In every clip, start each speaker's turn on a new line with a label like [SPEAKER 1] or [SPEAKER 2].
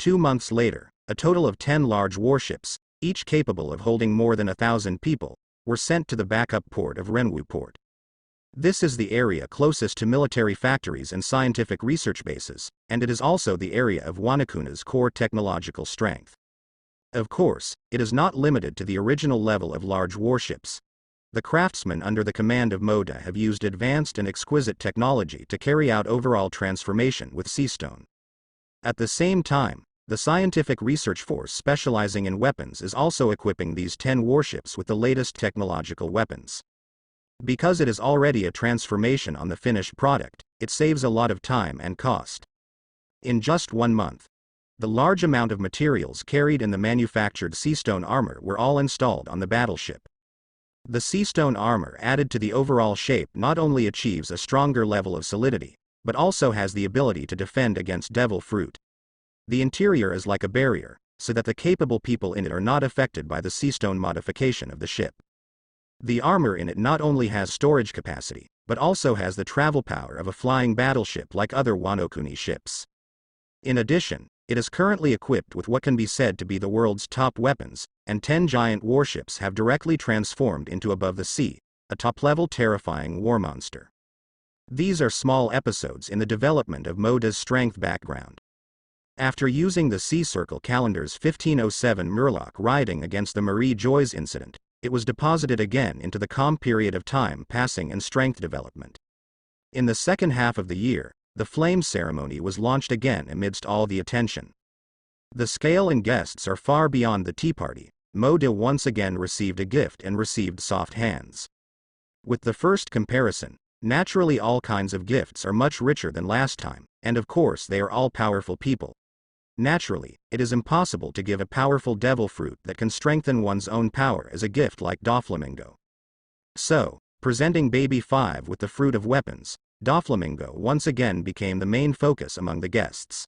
[SPEAKER 1] 2 months later, a total of 10 large warships, each capable of holding more than 1,000 people, were sent to the backup port of Renwu Port. This is the area closest to military factories and scientific research bases, and it is also the area of Wanokuna's core technological strength. Of course, it is not limited to the original level of large warships. The craftsmen under the command of Moda have used advanced and exquisite technology to carry out overall transformation with seastone. At the same time, the scientific research force specializing in weapons is also equipping these 10 warships with the latest technological weapons. Because it is already a transformation on the finished product, it saves a lot of time and cost. In just 1 month, the large amount of materials carried in the manufactured seastone armor were all installed on the battleship. The seastone armor added to the overall shape not only achieves a stronger level of solidity, but also has the ability to defend against devil fruit. The interior is like a barrier, so that the capable people in it are not affected by the seastone modification of the ship. The armor in it not only has storage capacity, but also has the travel power of a flying battleship like other Wano-kuni ships. In addition, it is currently equipped with what can be said to be the world's top weapons, and 10 giant warships have directly transformed into Above the Sea, a top-level terrifying war monster. These are small episodes in the development of Moda's strength background. After using the Sea Circle Calendar's 1507 Murloc riding against the Marie Joyce incident, it was deposited again into the calm period of time passing and strength development. In the second half of the year, the flame ceremony was launched again amidst all the attention. The scale and guests are far beyond the tea party. Moda once again received a gift and received soft hands. With the first comparison, naturally all kinds of gifts are much richer than last time, and of course they are all powerful people. Naturally, it is impossible to give a powerful devil fruit that can strengthen one's own power as a gift like Doflamingo. So, presenting Baby 5 with the fruit of weapons, Doflamingo once again became the main focus among the guests.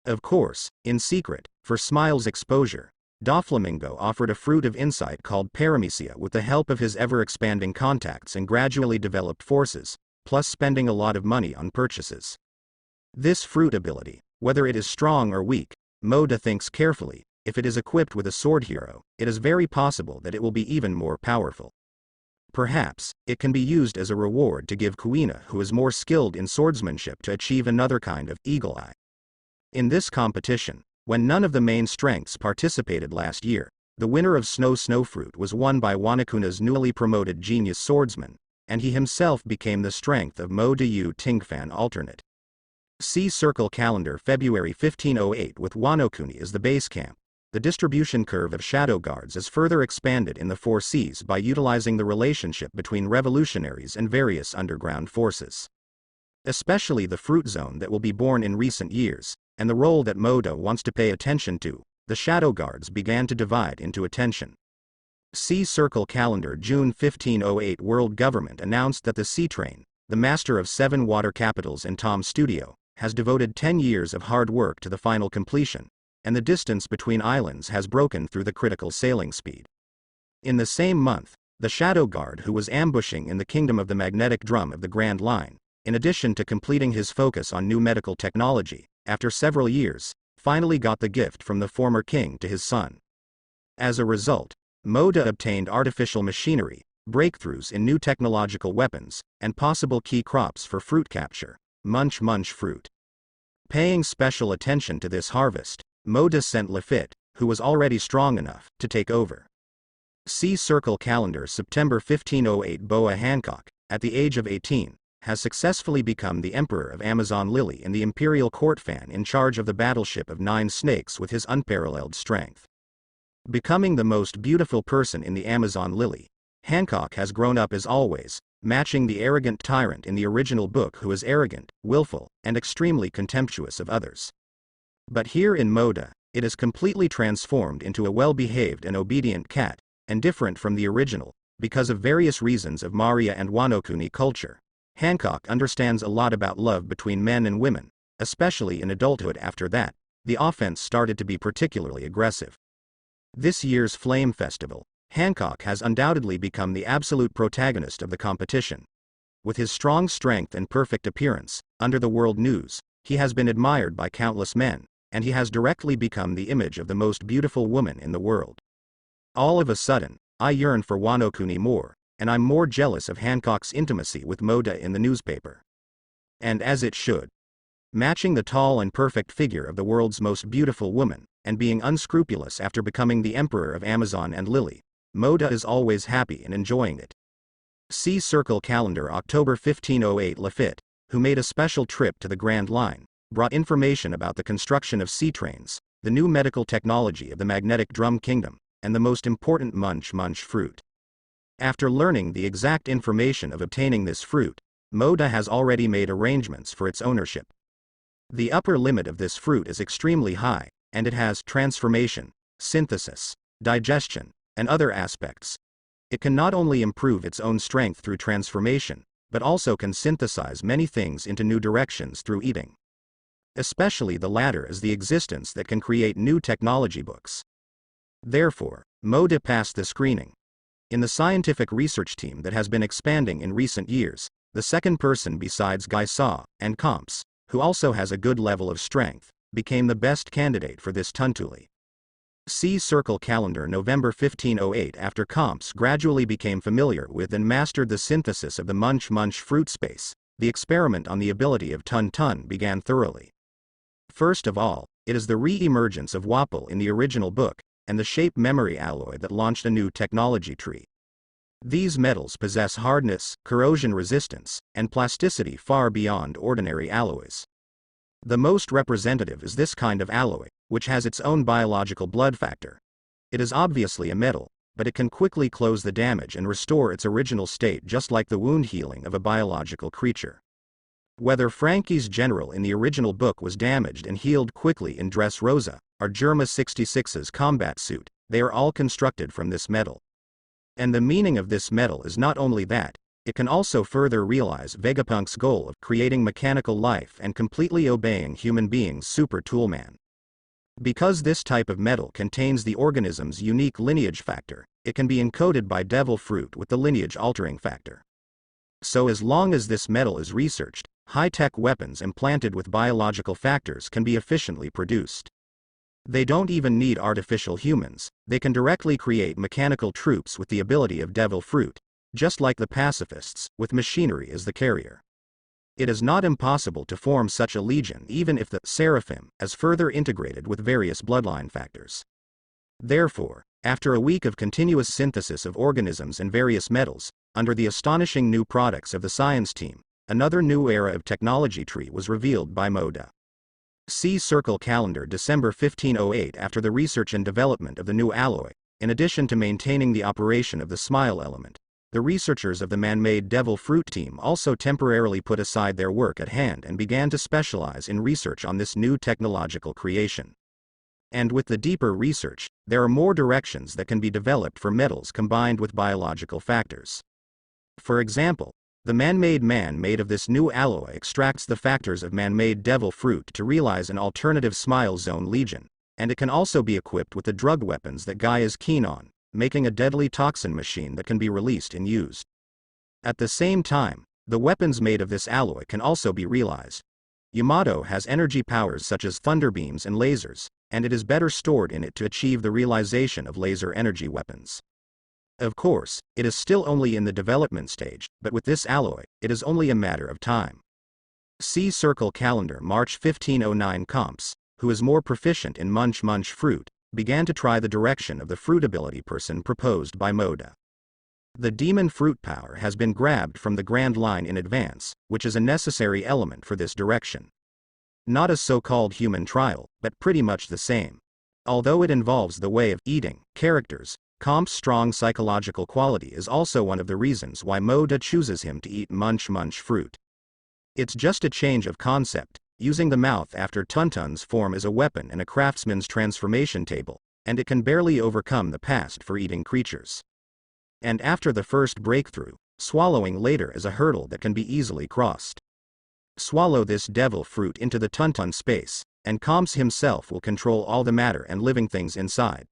[SPEAKER 1] Of course, in secret, for Smile's exposure, Doflamingo offered a fruit of insight called Paramecia with the help of his ever-expanding contacts and gradually developed forces, plus spending a lot of money on purchases. This fruit ability, whether it is strong or weak, Moda thinks carefully. If it is equipped with a sword hero, it is very possible that it will be even more powerful. Perhaps, it can be used as a reward to give Kuina, who is more skilled in swordsmanship, to achieve another kind of eagle eye. In this competition, when none of the main strengths participated last year, the winner of Snowfruit was won by Wanokuna's newly promoted genius swordsman, and he himself became the strength of Moda Yu Tingfan alternate. Sea Circle Calendar February 1508 with Wano-kuni as the base camp. The distribution curve of shadow guards is further expanded in the 4 seas by utilizing the relationship between revolutionaries and various underground forces. Especially the fruit zone that will be born in recent years, and the role that Moda wants to pay attention to, the shadow guards began to divide into attention. Sea Circle Calendar June 1508 World Government announced that the Sea Train, the master of 7 water capitals in Tom's studio, has devoted 10 years of hard work to the final completion, and the distance between islands has broken through the critical sailing speed. In the same month, the Shadow Guard who was ambushing in the Kingdom of the Magnetic Drum of the Grand Line, in addition to completing his focus on new medical technology, after several years, finally got the gift from the former king to his son. As a result, Moda obtained artificial machinery, breakthroughs in new technological weapons, and possible key crops for fruit capture. Munch Munch fruit. Paying special attention to this harvest, Moda sent Lafitte, who was already strong enough, to take over. Sea Circle Calendar September 1508 Boa Hancock, at the age of 18, has successfully become the Emperor of Amazon Lily and the Imperial Court fan in charge of the battleship of 9 snakes with his unparalleled strength. Becoming the most beautiful person in the Amazon Lily, Hancock has grown up as always, matching the arrogant tyrant in the original book who is arrogant, willful, and extremely contemptuous of others. But here in Moda, it is completely transformed into a well-behaved and obedient cat, and different from the original, because of various reasons of Maria and Wano-kuni culture. Hancock understands a lot about love between men and women, especially in adulthood. After that, the offense started to be particularly aggressive. This year's Flame Festival, Hancock has undoubtedly become the absolute protagonist of the competition. With his strong strength and perfect appearance, under the world news, he has been admired by countless men, and he has directly become the image of the most beautiful woman in the world. All of a sudden, I yearn for Wano-kuni more, and I'm more jealous of Hancock's intimacy with Moda in the newspaper. And as it should. Matching the tall and perfect figure of the world's most beautiful woman, and being unscrupulous after becoming the emperor of Amazon and Lily, Moda is always happy and enjoying it. See Circle Calendar October 1508. Lafitte, who made a special trip to the Grand Line, brought information about the construction of sea trains, the new medical technology of the magnetic drum kingdom, and the most important Munch Munch fruit. After learning the exact information of obtaining this fruit, Moda has already made arrangements for its ownership. The upper limit of this fruit is extremely high, and it has transformation, synthesis, digestion, and other aspects. It can not only improve its own strength through transformation, but also can synthesize many things into new directions through eating. Especially the latter is the existence that can create new technology books. Therefore, Moda passed the screening. In the scientific research team that has been expanding in recent years, the second person besides Gaisa and Comps, who also has a good level of strength, became the best candidate for this Tuntuli. See Circle Calendar November 1508. After Comps gradually became familiar with and mastered the synthesis of the Munch Munch fruit space, the experiment on the ability of Tun Tun began thoroughly. First of all, it is the re-emergence of Wapol in the original book, and the shape memory alloy that launched a new technology tree. These metals possess hardness, corrosion resistance, and plasticity far beyond ordinary alloys. The most representative is this kind of alloy, which has its own biological blood factor. It is obviously a metal, but it can quickly close the damage and restore its original state just like the wound healing of a biological creature. Whether Frankie's general in the original book was damaged and healed quickly in Dressrosa, or Germa 66's combat suit, they are all constructed from this metal. And the meaning of this metal is not only that, it can also further realize Vegapunk's goal of creating mechanical life and completely obeying human beings' super toolman. Because this type of metal contains the organism's unique lineage factor, it can be encoded by devil fruit with the lineage altering factor. So as long as this metal is researched, high-tech weapons implanted with biological factors can be efficiently produced. They don't even need artificial humans, they can directly create mechanical troops with the ability of devil fruit, just like the pacifists, with machinery as the carrier. It is not impossible to form such a legion even if the seraphim is further integrated with various bloodline factors. Therefore, after a week of continuous synthesis of organisms and various metals, under the astonishing new products of the science team, another new era of technology tree was revealed by Moda. See Circle Calendar December 1508. After the research and development of the new alloy, in addition to maintaining the operation of the smile element, the researchers of the man-made devil fruit team also temporarily put aside their work at hand and began to specialize in research on this new technological creation. And with the deeper research, there are more directions that can be developed for metals combined with biological factors. For example, the man-made man made of this new alloy extracts the factors of man-made devil fruit to realize an alternative smile zone legion, and it can also be equipped with the drug weapons that Guy is keen on, making a deadly toxin machine that can be released and used. At the same time, the weapons made of this alloy can also be realized. Yamato has energy powers such as thunder beams and lasers, and it is better stored in it to achieve the realization of laser energy weapons. Of course, it is still only in the development stage, but with this alloy, it is only a matter of time. See Circle Calendar March 1509. Comps, who is more proficient in Munch Munch fruit, began to try the direction of the fruitability person proposed by Moda. The demon fruit power has been grabbed from the Grand Line in advance, which is a necessary element for this direction. Not a so-called human trial, but pretty much the same. Although it involves the way of eating characters, Comp's strong psychological quality is also one of the reasons why Moda chooses him to eat Munch Munch fruit. It's just a change of concept, using the mouth after Tuntun's form as a weapon and a craftsman's transformation table, and it can barely overcome the past for eating creatures. And after the first breakthrough, swallowing later is a hurdle that can be easily crossed. Swallow this devil fruit into the Tuntun space, and Comps himself will control all the matter and living things inside.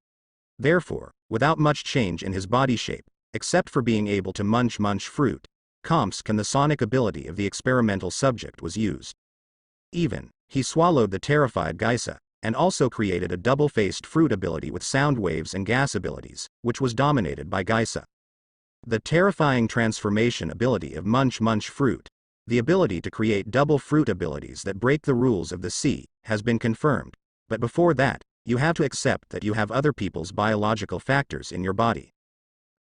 [SPEAKER 1] Therefore, without much change in his body shape, except for being able to munch munch fruit, Comps can the sonic ability of the experimental subject was used. Even, he swallowed the terrified Geisa, and also created a double-faced fruit ability with sound waves and gas abilities, which was dominated by Geisa. The terrifying transformation ability of Munch Munch fruit, the ability to create double fruit abilities that break the rules of the sea, has been confirmed, but before that, you have to accept that you have other people's biological factors in your body.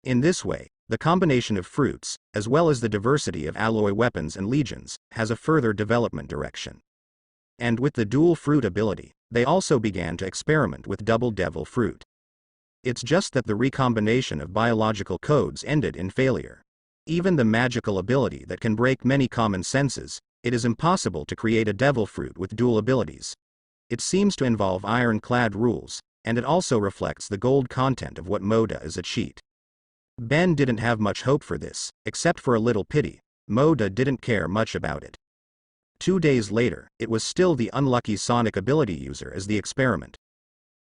[SPEAKER 1] In this way, the combination of fruits, as well as the diversity of alloy weapons and legions, has a further development direction. And with the dual fruit ability, they also began to experiment with double devil fruit. It's just that the recombination of biological codes ended in failure. Even the magical ability that can break many common senses, it is impossible to create a devil fruit with dual abilities. It seems to involve ironclad rules, and it also reflects the gold content of what Moda is a cheat. Ben didn't have much hope for this, except for a little pity. Moda didn't care much about it. 2 days later, it was still the unlucky Sonic ability user as the experiment.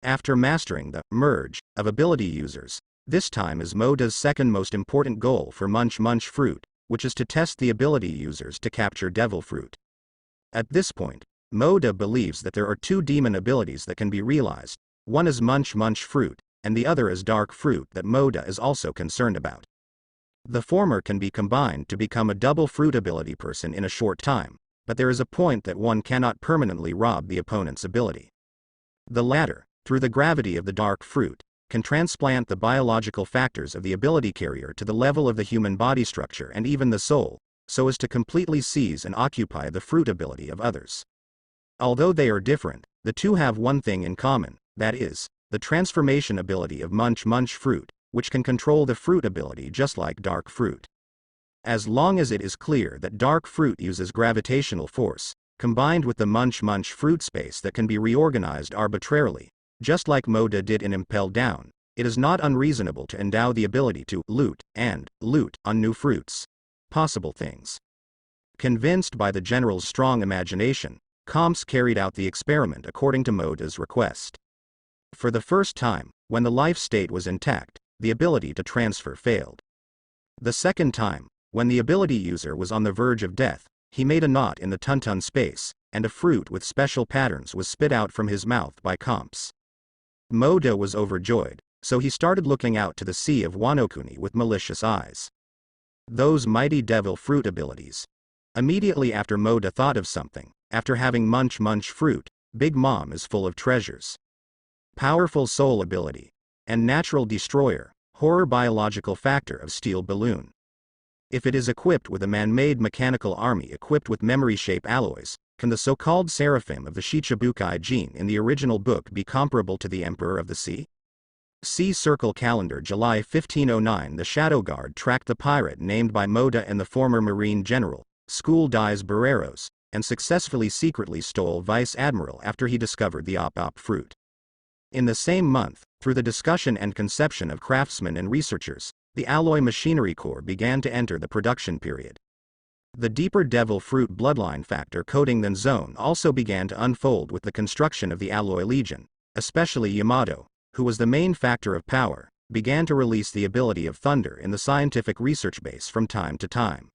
[SPEAKER 1] After mastering the merge of ability users, this time is Moda's second most important goal for Munch Munch fruit, which is to test the ability users to capture devil fruit. At this point, Moda believes that there are 2 demon abilities that can be realized. One is Munch Munch fruit, and the other is dark fruit that Moda is also concerned about. The former can be combined to become a double fruit ability person in a short time, but there is a point that one cannot permanently rob the opponent's ability. The latter, through the gravity of the dark fruit, can transplant the biological factors of the ability carrier to the level of the human body structure and even the soul, so as to completely seize and occupy the fruit ability of others. Although they are different, the two have one thing in common, that is, the transformation ability of Munch Munch fruit, which can control the fruit ability just like dark fruit. As long as it is clear that dark fruit uses gravitational force, combined with the Munch Munch fruit space that can be reorganized arbitrarily, just like Moda did in Impel Down, it is not unreasonable to endow the ability to loot on new fruits. Possible things. Convinced by the general's strong imagination, Comps carried out the experiment according to Moda's request. For the first time, when the life state was intact, the ability to transfer failed. The second time, when the ability user was on the verge of death, he made a knot in the Tuntun space, and a fruit with special patterns was spit out from his mouth by Comps. Moda was overjoyed, so he started looking out to the sea of Wanokuni with malicious eyes. Those mighty devil fruit abilities. Immediately after Moda thought of something, after having Munch Munch fruit, Big Mom is full of treasures. Powerful soul ability, and natural destroyer, horror biological factor of steel balloon. If it is equipped with a man-made mechanical army equipped with memory-shape alloys, can the so-called seraphim of the Shicibukai Jhin in the original book be comparable to the Emperor of the Sea? See Circle Calendar July 1509. The Shadow Guard tracked the pirate named by Moda and the former Marine General, School Dies Barreros, and successfully secretly stole Vice Admiral after he discovered the op fruit. In the same month, through the discussion and conception of craftsmen and researchers, the Alloy Machinery Corps began to enter the production period. The deeper devil fruit bloodline factor coding than zone also began to unfold with the construction of the Alloy Legion, especially Yamato, who was the main factor of power, began to release the ability of thunder in the scientific research base from time to time.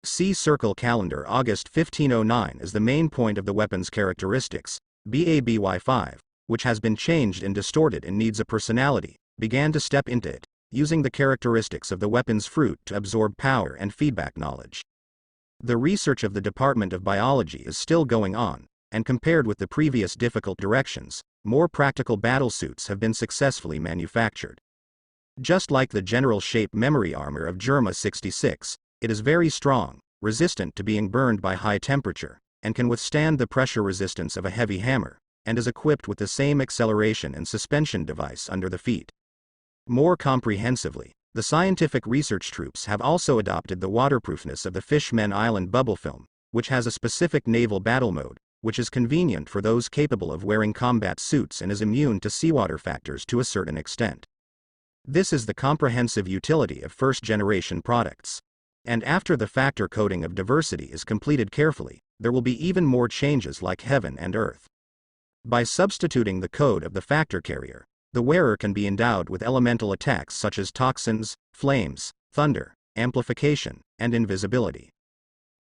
[SPEAKER 1] See Circle Calendar August 1509 as the main point of the weapon's characteristics, BABY5, which has been changed and distorted and needs a personality, began to step into it, using the characteristics of the weapon's fruit to absorb power and feedback knowledge. The research of the Department of Biology is still going on, and compared with the previous difficult directions, more practical battlesuits have been successfully manufactured. Just like the general shape memory armor of Germa 66, it is very strong, resistant to being burned by high temperature, and can withstand the pressure resistance of a heavy hammer, and is equipped with the same acceleration and suspension device under the feet. More comprehensively, the scientific research troops have also adopted the waterproofness of the Fishman Island bubble film, which has a specific naval battle mode, which is convenient for those capable of wearing combat suits and is immune to seawater factors to a certain extent. This is the comprehensive utility of first-generation products. And after the factor coding of diversity is completed carefully, there will be even more changes like heaven and earth. By substituting the code of the factor carrier, the wearer can be endowed with elemental attacks such as toxins, flames, thunder, amplification, and invisibility.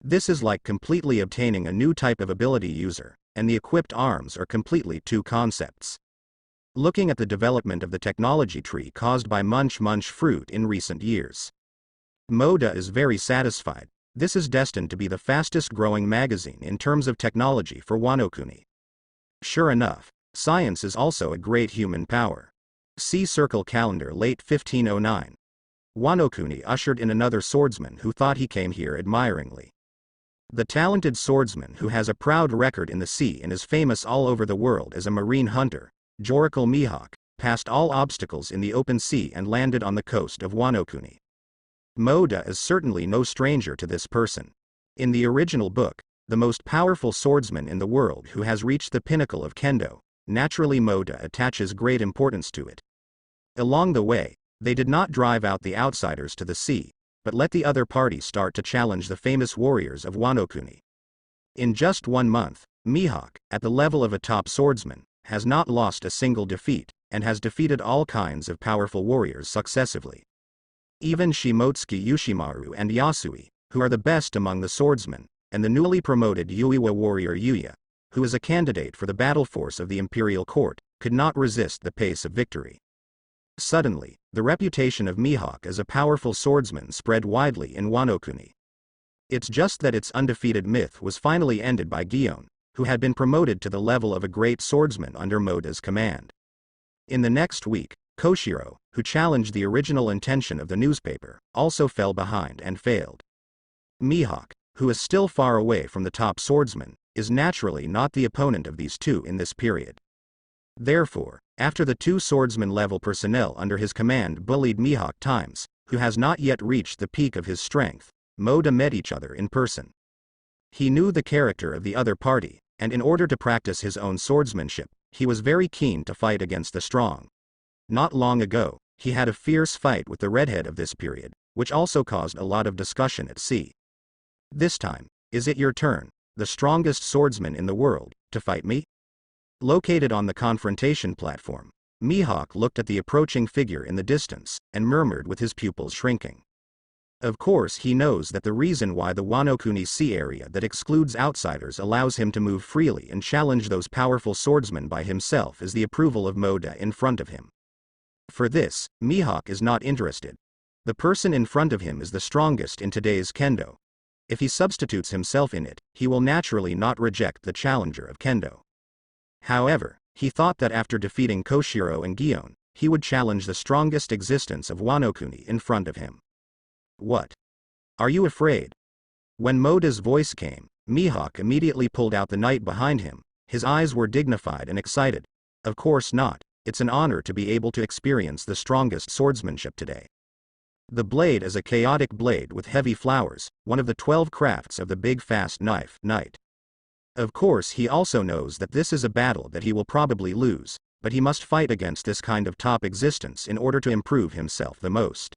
[SPEAKER 1] This is like completely obtaining a new type of ability user, and the equipped arms are completely two concepts. Looking at the development of the technology tree caused by Munch Munch fruit in recent years, Moda is very satisfied. This is destined to be the fastest growing magazine in terms of technology for Wano-kuni. Sure enough, science is also a great human power. See Circle Calendar late 1509. Wano-kuni ushered in another swordsman who thought he came here admiringly. The talented swordsman who has a proud record in the sea and is famous all over the world as a marine hunter, Joracle Mihawk, passed all obstacles in the open sea and landed on the coast of Wano-kuni. Moda is certainly no stranger to this person. In the original book, the most powerful swordsman in the world who has reached the pinnacle of kendo, naturally Moda attaches great importance to it. Along the way, they did not drive out the outsiders to the sea, but let the other party start to challenge the famous warriors of Wano-kuni. In just 1 month, Mihawk, at the level of a top swordsman, has not lost a single defeat, and has defeated all kinds of powerful warriors successively. Even Shimotsuki Yushimaru and Yasui, who are the best among the swordsmen, and the newly promoted Qiwuhai warrior Yuya, who is a candidate for the battle force of the imperial court, could not resist the pace of victory. Suddenly, the reputation of Mihawk as a powerful swordsman spread widely in Wano-kuni. It's just that its undefeated myth was finally ended by Gion, who had been promoted to the level of a great swordsman under Moda's command. In the next week, Koshiro, who challenged the original intention of the newspaper, also fell behind and failed. Mihawk, who is still far away from the top swordsman, is naturally not the opponent of these two in this period. Therefore, after the two swordsman-level personnel under his command bullied Mihawk times, who has not yet reached the peak of his strength, Moda met each other in person. He knew the character of the other party, and in order to practice his own swordsmanship, he was very keen to fight against the strong. Not long ago, he had a fierce fight with the redhead of this period, which also caused a lot of discussion at sea. This time, is it your turn, the strongest swordsman in the world, to fight me? Located on the confrontation platform, Mihawk looked at the approaching figure in the distance, and murmured with his pupils shrinking. Of course he knows that the reason why the Wano-kuni sea area that excludes outsiders allows him to move freely and challenge those powerful swordsmen by himself is the approval of Moda in front of him. For this, Mihawk is not interested. The person in front of him is the strongest in today's kendo. If he substitutes himself in it, he will naturally not reject the challenger of kendo. However, he thought that after defeating Koshiro and Gion, he would challenge the strongest existence of Wano-kuni in front of him. What? Are you afraid? When Moda's voice came, Mihawk immediately pulled out the knight behind him. His eyes were dignified and excited. Of course not. It's an honor to be able to experience the strongest swordsmanship today. The blade is a chaotic blade with heavy flowers, one of the 12 crafts of the big fast knife, knight. Of course he also knows that this is a battle that he will probably lose, but he must fight against this kind of top existence in order to improve himself the most.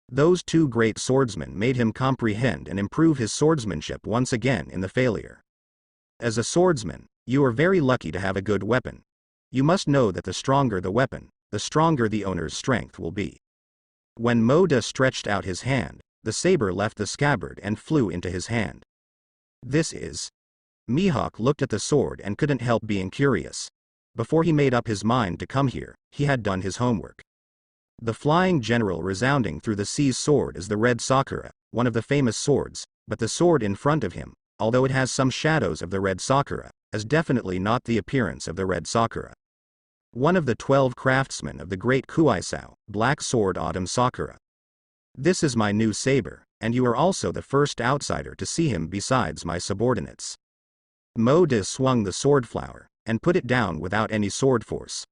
[SPEAKER 1] Those two great swordsmen made him comprehend and improve his swordsmanship once again in the failure. As a swordsman, you are very lucky to have a good weapon. You must know that the stronger the weapon, the stronger the owner's strength will be. When Moda stretched out his hand, the saber left the scabbard and flew into his hand. This is... Mihawk looked at the sword and couldn't help being curious. Before he made up his mind to come here, he had done his homework. The flying general resounding through the sea's sword is the red sakura, one of the famous swords, but the sword in front of him, although it has some shadows of the red sakura, is definitely not the appearance of the red sakura. One of the 12 craftsmen of the great Qiwuhai, black sword autumn sakura. This is my new saber, and you are also the first outsider to see him besides my subordinates. Moda swung the sword flower, and put it down without any sword force.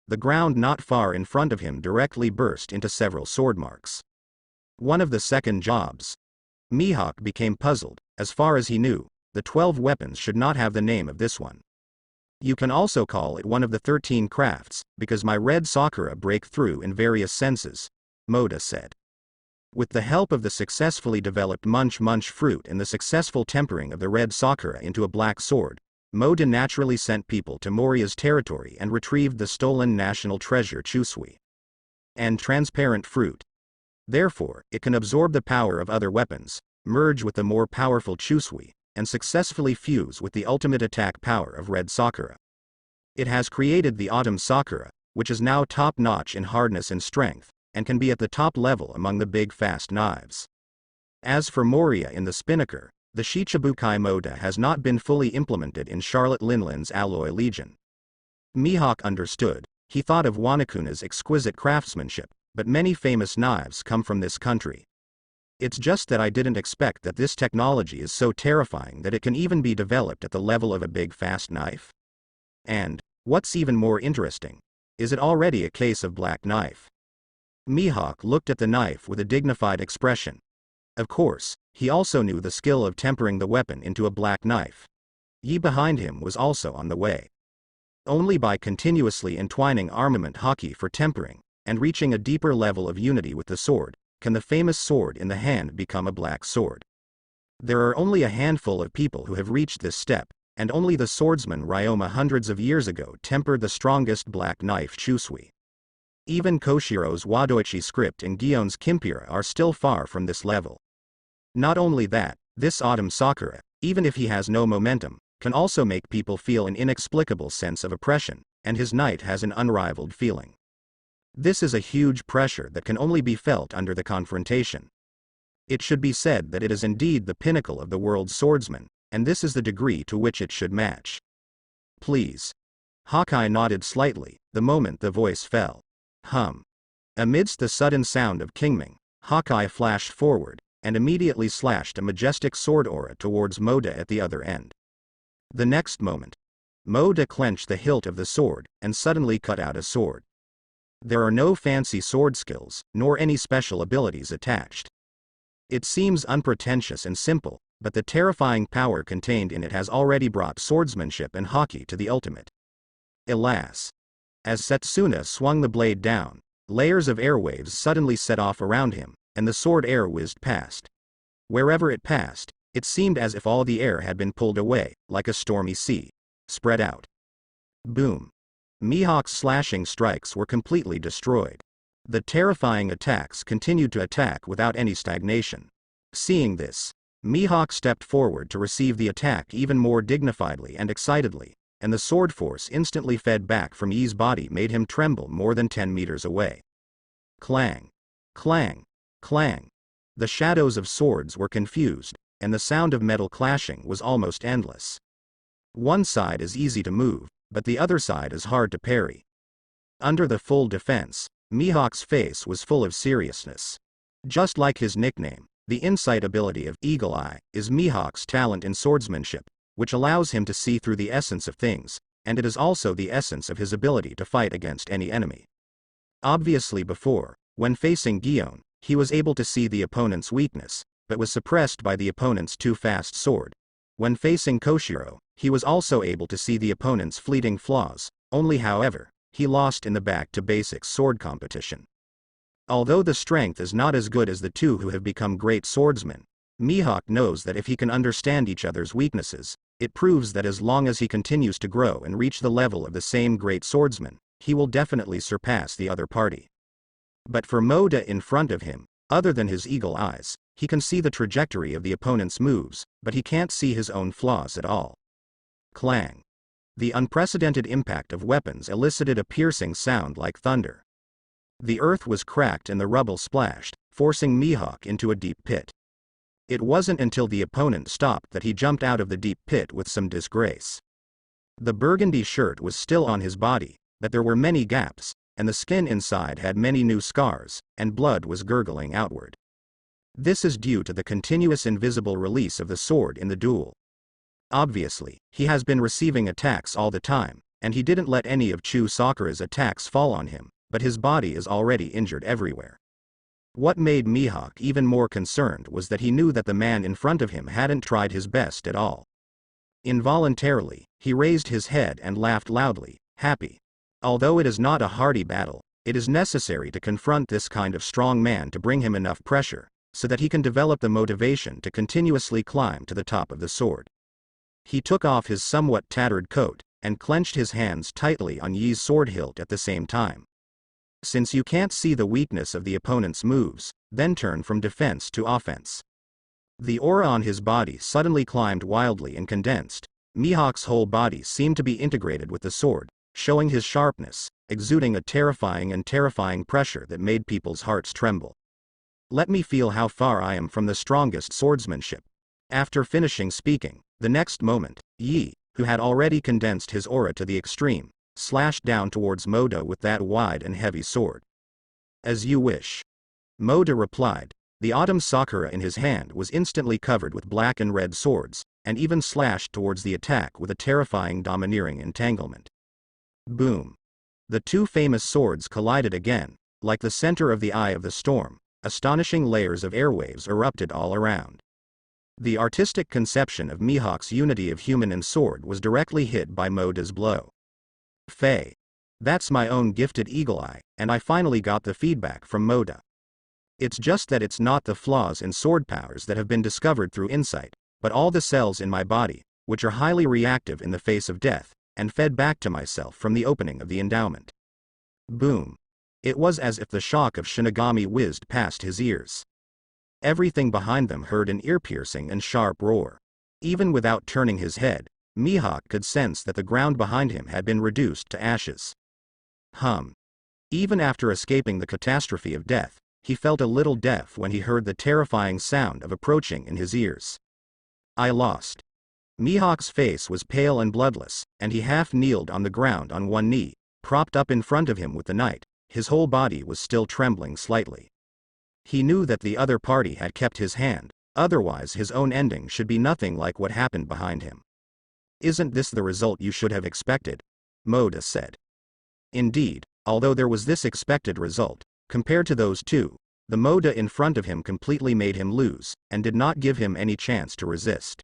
[SPEAKER 1] The ground not far in front of him directly burst into several sword marks. One of the second jobs. Mihawk became puzzled. As far as he knew, the 12 weapons should not have the name of this one. You can also call it one of the 13 crafts, because my red sakura break through in various senses, Moda said. With the help of the successfully developed Munch Munch fruit and the successful tempering of the red sakura into a black sword, Moda naturally sent people to Moria's territory and retrieved the stolen national treasure Qiwuhai. And transparent fruit. Therefore, it can absorb the power of other weapons, merge with the more powerful Qiwuhai, and successfully fuse with the ultimate attack power of Red Sakura. It has created the Autumn Sakura, which is now top-notch in hardness and strength, and can be at the top level among the big fast knives. As for Moria in the Spinnaker, the Shichibukai Moda has not been fully implemented in Charlotte Linlin's Alloy Legion. Mihawk understood. He thought of Wanakuna's exquisite craftsmanship, but many famous knives come from this country. It's just that I didn't expect that this technology is so terrifying that it can even be developed at the level of a big fast knife. And, what's even more interesting, is it already a case of black knife? Mihawk looked at the knife with a dignified expression. Of course, he also knew the skill of tempering the weapon into a black knife. Yi behind him was also on the way. Only by continuously entwining armament haki for tempering, and reaching a deeper level of unity with the sword, can the famous sword in the hand become a black sword. There are only a handful of people who have reached this step, and only the swordsman Ryoma hundreds of years ago tempered the strongest black knife Chusui. Even Koshiro's Wadoichi script and Gion's Kimpira are still far from this level. Not only that, this Autumn Sakura, even if he has no momentum, can also make people feel an inexplicable sense of oppression, and his knight has an unrivaled feeling. This is a huge pressure that can only be felt under the confrontation. It should be said that it is indeed the pinnacle of the world's swordsman, and this is the degree to which it should match. Please. Hawkeye nodded slightly, the moment the voice fell. Amidst the sudden sound of Kingming, Hawkeye flashed forward, and immediately slashed a majestic sword aura towards Moda at the other end. The next moment, Moda clenched the hilt of the sword, and suddenly cut out a sword. There are no fancy sword skills, nor any special abilities attached. It seems unpretentious and simple, but the terrifying power contained in it has already brought swordsmanship and haki to the ultimate. Alas! As Setsuna swung the blade down, layers of airwaves suddenly set off around him, and the sword air whizzed past. Wherever it passed, it seemed as if all the air had been pulled away, like a stormy sea, spread out. Boom! Mihawk's slashing strikes were completely destroyed. The terrifying attacks continued to attack without any stagnation. Seeing this, Mihawk stepped forward to receive the attack even more dignifiedly and excitedly, and the sword force instantly fed back from Yi's body made him tremble more than 10 meters away. Clang! Clang! Clang! The shadows of swords were confused, and the sound of metal clashing was almost endless. One side is easy to move, but the other side is hard to parry. Under the full defense, Mihawk's face was full of seriousness. Just like his nickname, the insight ability of Eagle Eye is Mihawk's talent in swordsmanship, which allows him to see through the essence of things, and it is also the essence of his ability to fight against any enemy. Obviously before, when facing Gion, he was able to see the opponent's weakness, but was suppressed by the opponent's too fast sword. When facing Koshiro, he was also able to see the opponent's fleeting flaws, only however, he lost in the back-to-basics sword competition. Although the strength is not as good as the two who have become great swordsmen, Mihawk knows that if he can understand each other's weaknesses, it proves that as long as he continues to grow and reach the level of the same great swordsman, he will definitely surpass the other party. But for Moda in front of him, other than his eagle eyes, he can see the trajectory of the opponent's moves, but he can't see his own flaws at all. Clang! The unprecedented impact of weapons elicited a piercing sound like thunder. The earth was cracked and the rubble splashed, forcing Mihawk into a deep pit. It wasn't until the opponent stopped that he jumped out of the deep pit with some disgrace. The burgundy shirt was still on his body, but there were many gaps, and the skin inside had many new scars, and blood was gurgling outward. This is due to the continuous invisible release of the sword in the duel. Obviously, he has been receiving attacks all the time, and he didn't let any of Chu Sakura's attacks fall on him, but his body is already injured everywhere. What made Mihawk even more concerned was that he knew that the man in front of him hadn't tried his best at all. Involuntarily, he raised his head and laughed loudly, happy. Although it is not a hardy battle, it is necessary to confront this kind of strong man to bring him enough pressure, so that he can develop the motivation to continuously climb to the top of the sword. He took off his somewhat tattered coat, and clenched his hands tightly on Yi's sword hilt at the same time. Since you can't see the weakness of the opponent's moves, then turn from defense to offense. The aura on his body suddenly climbed wildly and condensed. Mihawk's whole body seemed to be integrated with the sword, showing his sharpness, exuding a terrifying pressure that made people's hearts tremble. Let me feel how far I am from the strongest swordsmanship. After finishing speaking, the next moment, Yi, who had already condensed his aura to the extreme, slashed down towards Moda with that wide and heavy sword. As you wish. Moda replied. The autumn sakura in his hand was instantly covered with black and red swords, and even slashed towards the attack with a terrifying domineering entanglement. Boom. The two famous swords collided again, like the center of the eye of the storm. Astonishing layers of airwaves erupted all around. The artistic conception of Mihawk's unity of human and sword was directly hit by Moda's blow. Faye. That's my own gifted eagle eye, and I finally got the feedback from Moda. It's just that it's not the flaws in sword powers that have been discovered through insight, but all the cells in my body, which are highly reactive in the face of death, and fed back to myself from the opening of the endowment. Boom. It was as if the shock of Shinigami whizzed past his ears. Everything behind them heard an ear-piercing and sharp roar. Even without turning his head, Mihawk could sense that the ground behind him had been reduced to ashes. Even after escaping the catastrophe of death, he felt a little deaf when he heard the terrifying sound of approaching in his ears. I lost. Mihawk's face was pale and bloodless, and he half kneeled on the ground on one knee, propped up in front of him with the knight. His whole body was still trembling slightly. He knew that the other party had kept his hand, otherwise his own ending should be nothing like what happened behind him. Isn't this the result you should have expected? Moda said. Indeed, although there was this expected result, compared to those two, the Moda in front of him completely made him lose, and did not give him any chance to resist.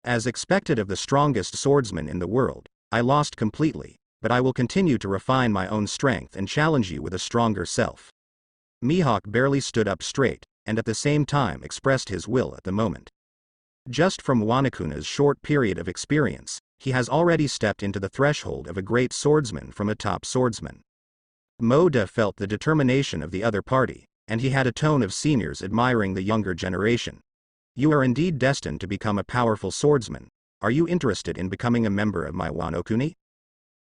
[SPEAKER 1] As expected of the strongest swordsman in the world, I lost completely, but I will continue to refine my own strength and challenge you with a stronger self. Mihawk barely stood up straight, and at the same time expressed his will at the moment. Just from Wanakuna's short period of experience, he has already stepped into the threshold of a great swordsman from a top swordsman. Moda felt the determination of the other party, and he had a tone of seniors admiring the younger generation. You are indeed destined to become a powerful swordsman. Are you interested in becoming a member of my Wano-kuni?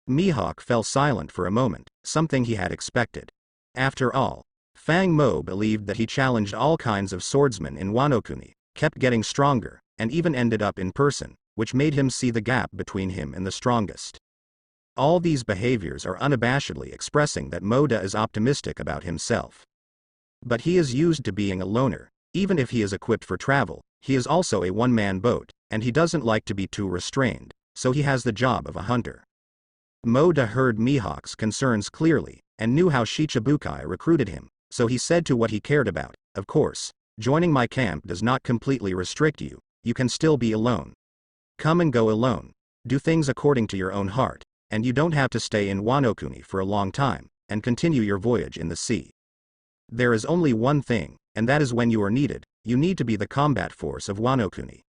[SPEAKER 1] Mihawk fell silent for a moment, something he had expected. After all, Fang Mo believed that he challenged all kinds of swordsmen in Wano-kuni, kept getting stronger, and even ended up in person, which made him see the gap between him and the strongest. All these behaviors are unabashedly expressing that Moda is optimistic about himself. But he is used to being a loner. Even if he is equipped for travel, he is also a one-man boat, and he doesn't like to be too restrained, so he has the job of a hunter. Moda heard Mihawk's concerns clearly, and knew how Shichibukai recruited him, so he said to what he cared about, of course, joining my camp does not completely restrict you, you can still be alone. Come and go alone, do things according to your own heart, and you don't have to stay in Wano-kuni for a long time, and continue your voyage in the sea. There is only one thing, and that is when you are needed, you need to be the combat force of Wano-kuni.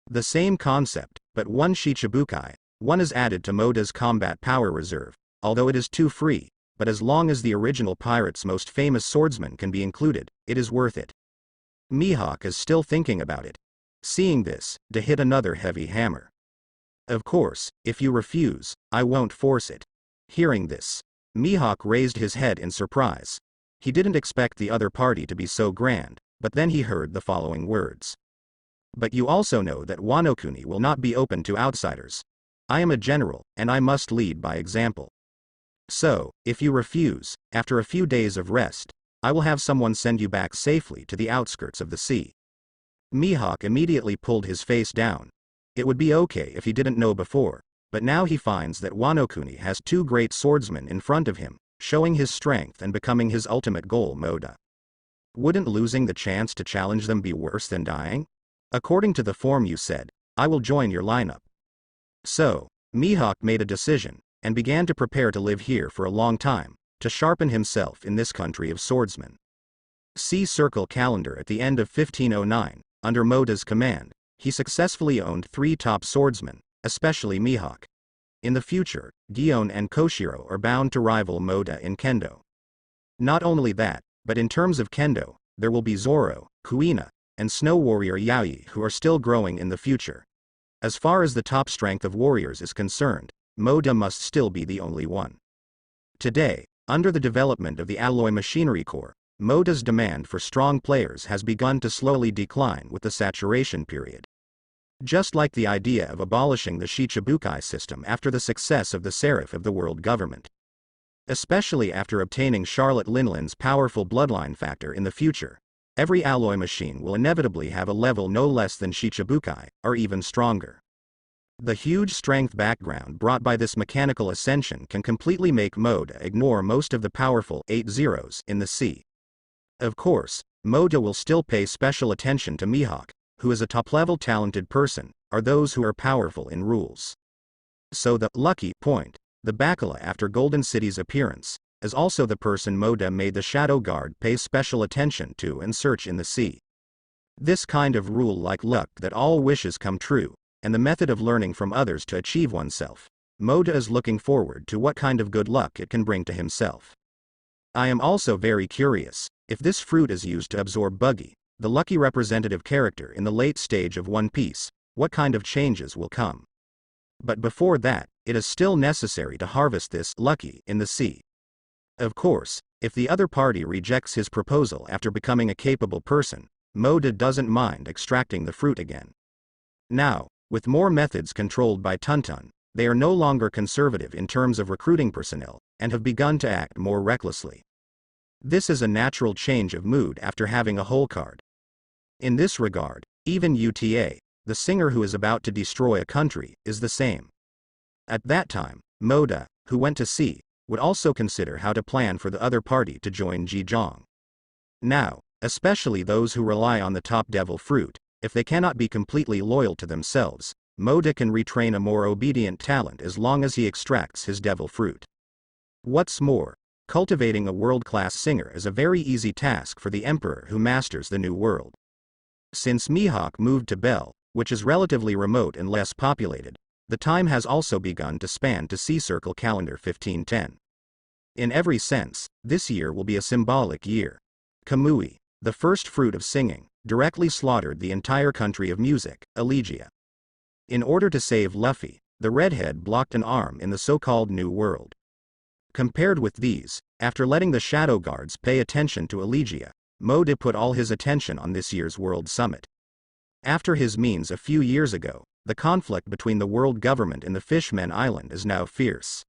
[SPEAKER 1] The same concept, but one Shichibukai, one is added to Moda's combat power reserve, although it is too free, but as long as the original pirate's most famous swordsman can be included, it is worth it. Mihawk is still thinking about it. Seeing this, to hit another heavy hammer. Of course, if you refuse, I won't force it. Hearing this, Mihawk raised his head in surprise. He didn't expect the other party to be so grand, but then he heard the following words. But you also know that Wano-kuni will not be open to outsiders. I am a general, and I must lead by example. So, if you refuse, after a few days of rest, I will have someone send you back safely to the outskirts of the sea. Mihawk immediately pulled his face down. It would be okay if he didn't know before, but now he finds that Wano-kuni has two great swordsmen in front of him, showing his strength and becoming his ultimate goal. Moda. Wouldn't losing the chance to challenge them be worse than dying? According to the form you said, I will join your lineup. So, Mihawk made a decision, and began to prepare to live here for a long time, to sharpen himself in this country of swordsmen. See Circle Calendar. At the end of 1509, under Moda's command, he successfully owned 3 top swordsmen, especially Mihawk. In the future, Gion and Koshiro are bound to rival Moda in Kendo. Not only that, but in terms of Kendo, there will be Zoro, Kuina, and Snow Warrior Yaoi who are still growing in the future. As far as the top strength of warriors is concerned, Moda must still be the only one. Today, under the development of the Alloy Machinery Core, Moda's demand for strong players has begun to slowly decline with the saturation period. Just like the idea of abolishing the Shichibukai system after the success of the Seraph of the World Government. Especially after obtaining Charlotte Linlin's powerful bloodline factor in the future, every alloy machine will inevitably have a level no less than Shichibukai, or even stronger. The huge strength background brought by this mechanical ascension can completely make Moda ignore most of the powerful 8 zeros in the sea. Of course, Moda will still pay special attention to Mihawk, who is a top-level talented person, or those who are powerful in rules. So the lucky point, the Bacala after Golden City's appearance, is also the person Moda made the Shadow Guard pay special attention to and search in the sea. This kind of rule like luck that all wishes come true, and the method of learning from others to achieve oneself, Moda is looking forward to what kind of good luck it can bring to himself. I am also very curious, if this fruit is used to absorb Buggy, the lucky representative character in the late stage of One Piece, what kind of changes will come. But before that, it is still necessary to harvest this lucky in the sea. Of course, if the other party rejects his proposal after becoming a capable person, Moda doesn't mind extracting the fruit again. Now, with more methods controlled by Tuntun, they are no longer conservative in terms of recruiting personnel, and have begun to act more recklessly. This is a natural change of mood after having a whole card. In this regard, even UTA, the singer who is about to destroy a country, is the same. At that time, Moda, who went to sea, would also consider how to plan for the other party to join Zhejiang. Now, especially those who rely on the top devil fruit, if they cannot be completely loyal to themselves, Moda can retrain a more obedient talent as long as he extracts his devil fruit. What's more, cultivating a world-class singer is a very easy task for the emperor who masters the new world. Since Mihawk moved to Bell, which is relatively remote and less populated, the time has also begun to span to Sea Circle calendar 1510. In every sense, this year will be a symbolic year. Kamui, the first fruit of singing, directly slaughtered the entire country of music, Elegia. In order to save Luffy, the redhead blocked an arm in the so-called New World. Compared with these, after letting the Shadow Guards pay attention to Elegia, Moda put all his attention on this year's World Summit. After his means a few years ago, the conflict between the world government and the Fishman Island is now fierce.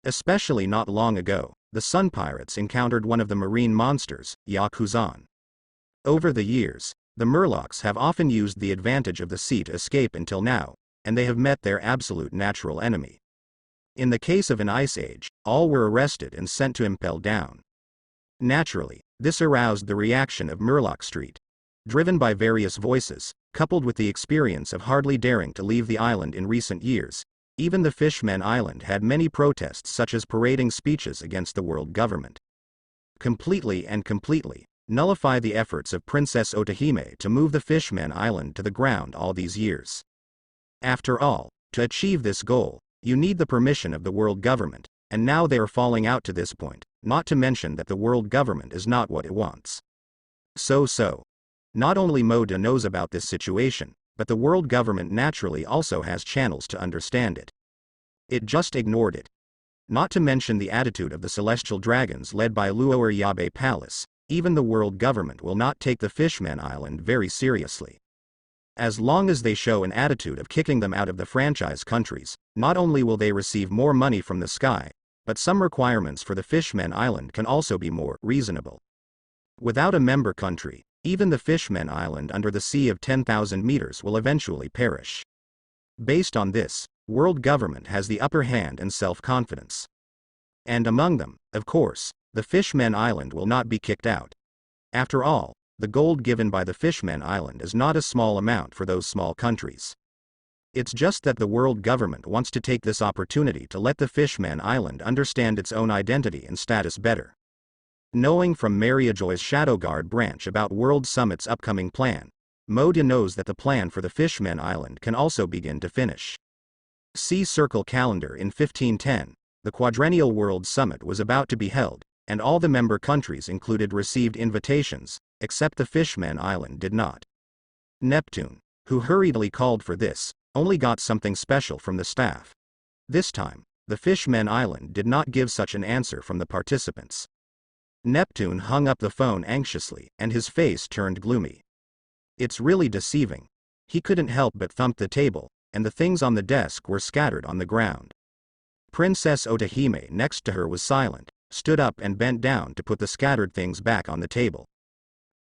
[SPEAKER 1] Especially not long ago, the Sun Pirates encountered one of the marine monsters, Yakuzan. Over the years, the Murlocs have often used the advantage of the sea to escape until now, and they have met their absolute natural enemy. In the case of an Ice Age, all were arrested and sent to Impel down. Naturally, this aroused the reaction of Murloc Street. Driven by various voices, coupled with the experience of hardly daring to leave the island in recent years, even the Fishman Island had many protests such as parading speeches against the world government. Completely nullify the efforts of Princess Otahime to move the Fishman Island to the ground all these years. After all, to achieve this goal, you need the permission of the world government, and now they are falling out to this point, not to mention that the world government is not what it wants. So. Not only Moda knows about this situation, but the world government naturally also has channels to understand it. It just ignored it. Not to mention the attitude of the celestial dragons led by Luoer Yabe Palace, even the world government will not take the Fishman Island very seriously. As long as they show an attitude of kicking them out of the franchise countries, not only will they receive more money from the sky, but some requirements for the Fishman Island can also be more reasonable. Without a member country, even the Fishman Island under the sea of 10,000 meters will eventually perish. Based on this, world government has the upper hand and self-confidence. And among them, of course, the Fishman Island will not be kicked out. After all, the gold given by the Fishman Island is not a small amount for those small countries. It's just that the world government wants to take this opportunity to let the Fishman Island understand its own identity and status better. Knowing from Mariajoy's Shadow Guard branch about World Summit's upcoming plan, Moda knows that the plan for the Fishman Island can also begin to finish. Sea Circle calendar in 1510, the quadrennial World Summit was about to be held, and all the member countries included received invitations, except the Fishman Island did not. Neptune, who hurriedly called for this, only got something special from the staff. This time, the Fishman Island did not give such an answer from the participants. Neptune hung up the phone anxiously, and his face turned gloomy. It's really deceiving. He couldn't help but thump the table, and the things on the desk were scattered on the ground. Princess Otahime next to her was silent, stood up and bent down to put the scattered things back on the table.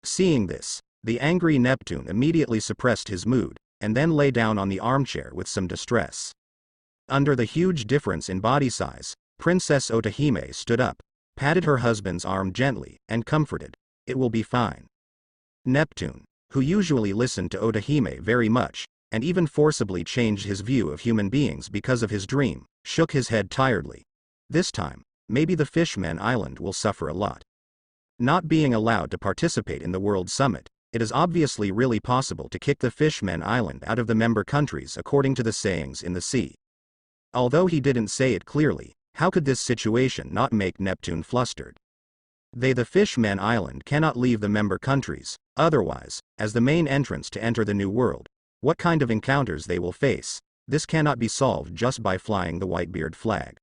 [SPEAKER 1] Seeing this, the angry Neptune immediately suppressed his mood, and then lay down on the armchair with some distress. Under the huge difference in body size, Princess Otahime stood up, patted her husband's arm gently, and comforted, "It will be fine." Neptune, who usually listened to Otahime very much, and even forcibly changed his view of human beings because of his dream, shook his head tiredly. This time, maybe the Fishman Island will suffer a lot. Not being allowed to participate in the World Summit, it is obviously really possible to kick the Fishman Island out of the member countries according to the sayings in the sea. Although he didn't say it clearly, how could this situation not make Neptune flustered? The Fishman Island cannot leave the member countries, otherwise, as the main entrance to enter the new world, what kind of encounters they will face, this cannot be solved just by flying the Whitebeard flag.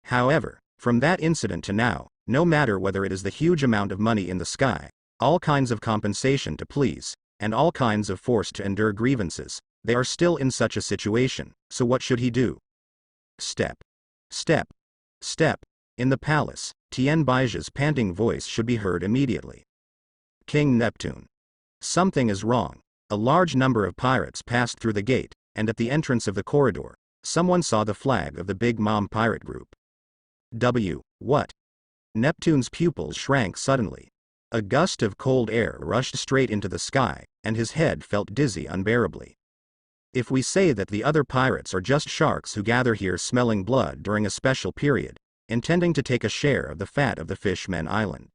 [SPEAKER 1] However, from that incident to now, no matter whether it is the huge amount of money in the sky, all kinds of compensation to please, and all kinds of force to endure grievances, they are still in such a situation, so what should he do? Step. Step. Step. In the palace, Tien Baijia's panting voice should be heard immediately. King Neptune. Something is wrong. A large number of pirates passed through the gate, and at the entrance of the corridor, someone saw the flag of the Big Mom pirate group. What? Neptune's pupils shrank suddenly. A gust of cold air rushed straight into the sky, and his head felt dizzy unbearably. If we say that the other pirates are just sharks who gather here smelling blood during a special period, intending to take a share of the fat of the Fishman Island,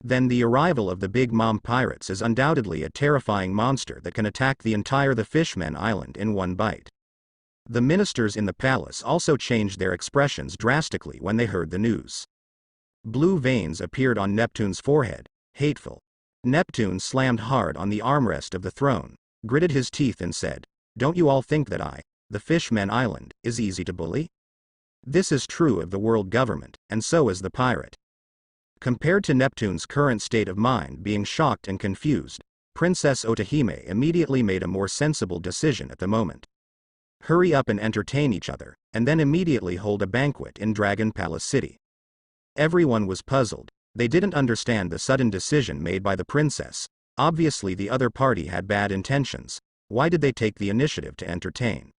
[SPEAKER 1] then the arrival of the Big Mom pirates is undoubtedly a terrifying monster that can attack the entire the Fishman Island in one bite. The ministers in the palace also changed their expressions drastically when they heard the news. Blue veins appeared on Neptune's forehead, hateful. Neptune slammed hard on the armrest of the throne, gritted his teeth and said, "Don't you all think that the Fishman Island, is easy to bully? This is true of the world government, and so is the pirate." Compared to Neptune's current state of mind being shocked and confused, Princess Otahime immediately made a more sensible decision at the moment. Hurry up and entertain each other, and then immediately hold a banquet in Dragon Palace City. Everyone was puzzled. They didn't understand the sudden decision made by the princess. Obviously the other party had bad intentions. Why did they take the initiative to entertain?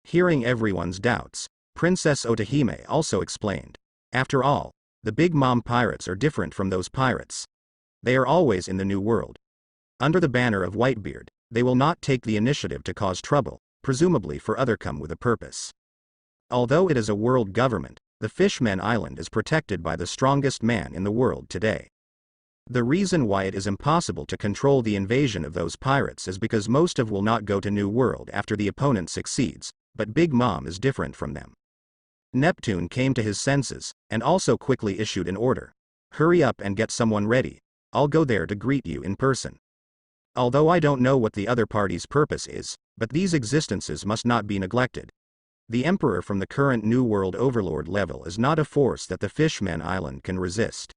[SPEAKER 1] Hearing everyone's doubts, Princess Otahime also explained. After all, the Big Mom pirates are different from those pirates. They are always in the new world. Under the banner of Whitebeard, they will not take the initiative to cause trouble, presumably for other come with a purpose. Although it is a world government, the Fishman Island is protected by the strongest man in the world today. The reason why it is impossible to control the invasion of those pirates is because most of will not go to New World after the opponent succeeds, but Big Mom is different from them. Neptune came to his senses, and also quickly issued an order. Hurry up and get someone ready. I'll go there to greet you in person. Although I don't know what the other party's purpose is, but these existences must not be neglected. The Emperor from the current New World Overlord level is not a force that the Fishman Island can resist.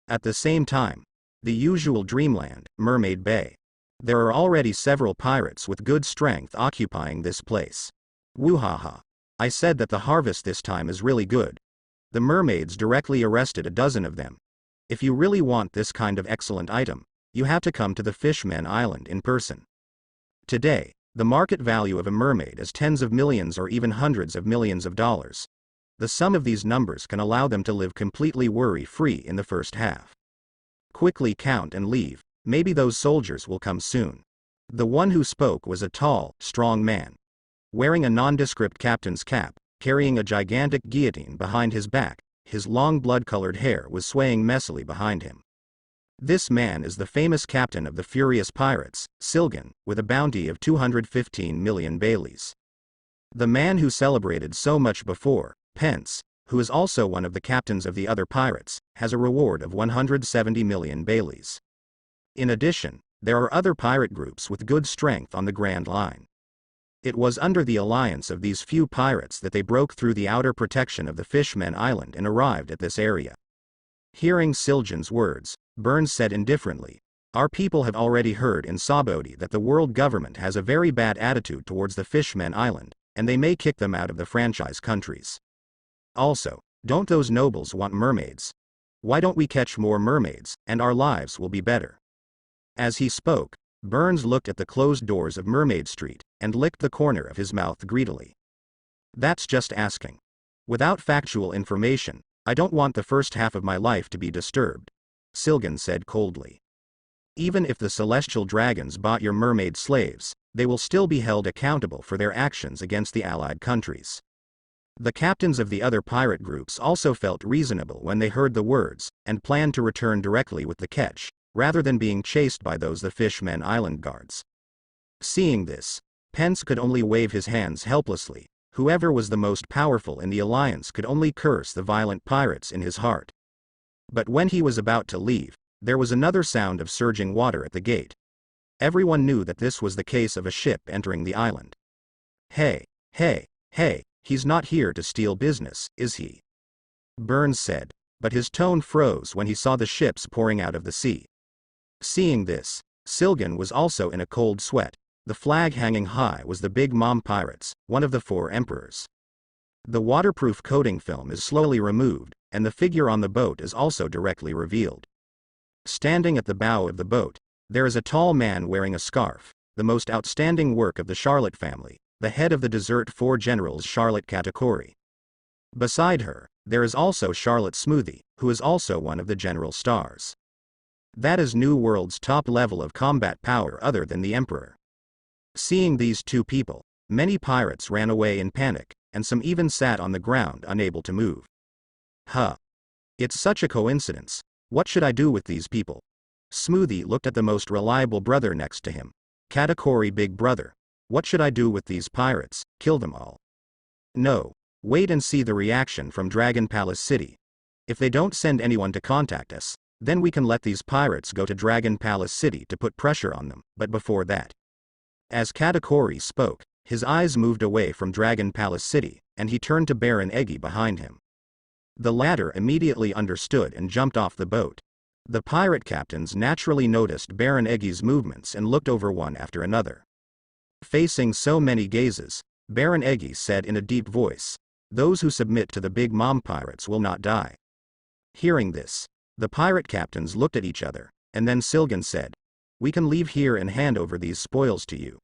[SPEAKER 1] At the same time, the usual dreamland, Mermaid Bay. There are already several pirates with good strength occupying this place. Woohaha. I said that the harvest this time is really good. The mermaids directly arrested a dozen of them. If you really want this kind of excellent item, you have to come to the Fishman Island in person. Today, the market value of a mermaid is tens of millions or even hundreds of millions of dollars. The sum of these numbers can allow them to live completely worry-free in the first half. Quickly count and leave, maybe those soldiers will come soon. The one who spoke was a tall, strong man. Wearing a nondescript captain's cap, carrying a gigantic guillotine behind his back, his long blood-colored hair was swaying messily behind him. This man is the famous captain of the furious pirates, Silgan, with a bounty of 215 million Baileys. The man who celebrated so much before, Pence, who is also one of the captains of the other pirates, has a reward of 170 million Baileys. In addition, there are other pirate groups with good strength on the Grand Line. It was under the alliance of these few pirates that they broke through the outer protection of the Fishman Island and arrived at this area. Hearing Siljan's words, Byrnndi said indifferently, "Our people have already heard in Sabodi that the world government has a very bad attitude towards the Fishman Island, and they may kick them out of the franchise countries. Also, don't those nobles want mermaids? Why don't we catch more mermaids, and our lives will be better?" As he spoke, Byrnndi looked at the closed doors of Mermaid Street, and licked the corner of his mouth greedily. "That's just asking. Without factual information, I don't want the first half of my life to be disturbed," Siljan said coldly. "Even if the celestial dragons bought your mermaid slaves, they will still be held accountable for their actions against the allied countries." The captains of the other pirate groups also felt reasonable when they heard the words, and planned to return directly with the catch, rather than being chased by those the Fishman Island guards. Seeing this, Pence could only wave his hands helplessly. Whoever was the most powerful in the alliance could only curse the violent pirates in his heart. But when he was about to leave, there was another sound of surging water at the gate. Everyone knew that this was the case of a ship entering the island. Hey, he's not here to steal business, is he?" Byrnndi said, but his tone froze when he saw the ships pouring out of the sea. Seeing this, Siljan was also in a cold sweat. The flag hanging high was the Big Mom Pirates, one of the 4 emperors. The waterproof coating film is slowly removed, and the figure on the boat is also directly revealed. Standing at the bow of the boat, there is a tall man wearing a scarf, the most outstanding work of the Charlotte family, the head of the Desert 4 Generals Charlotte Katakuri. Beside her, there is also Charlotte Smoothie, who is also one of the General Stars. That is New World's top level of combat power other than the Emperor. Seeing these 2 people, many pirates ran away in panic, and some even sat on the ground unable to move. It's such a coincidence. What should I do with these people?" Smoothie looked at the most reliable brother next to him. "Katakuri, big brother. What should I do with these pirates? Kill them all?" "No. Wait and see the reaction from Dragon Palace City. If they don't send anyone to contact us, then we can let these pirates go to Dragon Palace City to put pressure on them, but before that." As Katakuri spoke, his eyes moved away from Dragon Palace City, and he turned to Byrnndi behind him. The latter immediately understood and jumped off the boat. The pirate captains naturally noticed Byrndi's movements and looked over one after another. Facing so many gazes, Byrnndi said in a deep voice, "Those who submit to the Big Mom Pirates will not die." Hearing this, the pirate captains looked at each other, and then Siljan said, "We can leave here and hand over these spoils to you."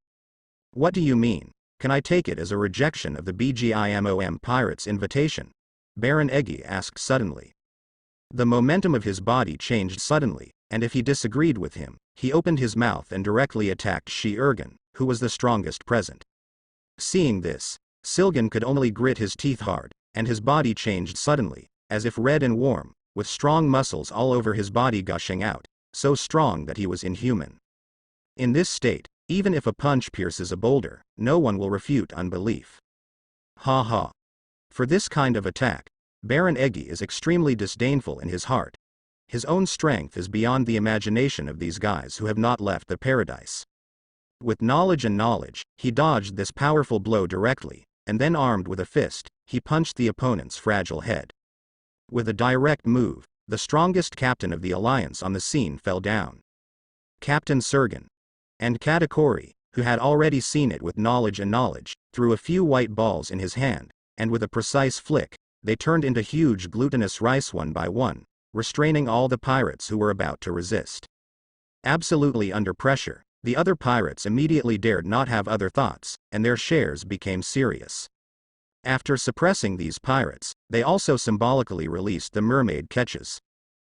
[SPEAKER 1] "What do you mean? Can I take it as a rejection of the BGIMOM pirates' invitation?" Byrnndi asked suddenly. The momentum of his body changed suddenly, and if he disagreed with him, he opened his mouth and directly attacked Shi-Ergen, who was the strongest present. Seeing this, Siljan could only grit his teeth hard, and his body changed suddenly, as if red and warm, with strong muscles all over his body gushing out, so strong that he was inhuman. In this state, even if a punch pierces a boulder, no one will refute unbelief. For this kind of attack, Byrnndi is extremely disdainful in his heart. His own strength is beyond the imagination of these guys who have not left the paradise. With knowledge, he dodged this powerful blow directly, and then armed with a fist, he punched the opponent's fragile head. With a direct move, the strongest captain of the alliance on the scene fell down. Captain Sergen and Katakuri, who had already seen it with knowledge, threw a few white balls in his hand, and with a precise flick, they turned into huge glutinous rice one by one, restraining all the pirates who were about to resist. Absolutely under pressure, the other pirates immediately dared not have other thoughts, and their shares became serious. After suppressing these pirates, they also symbolically released the mermaid catches.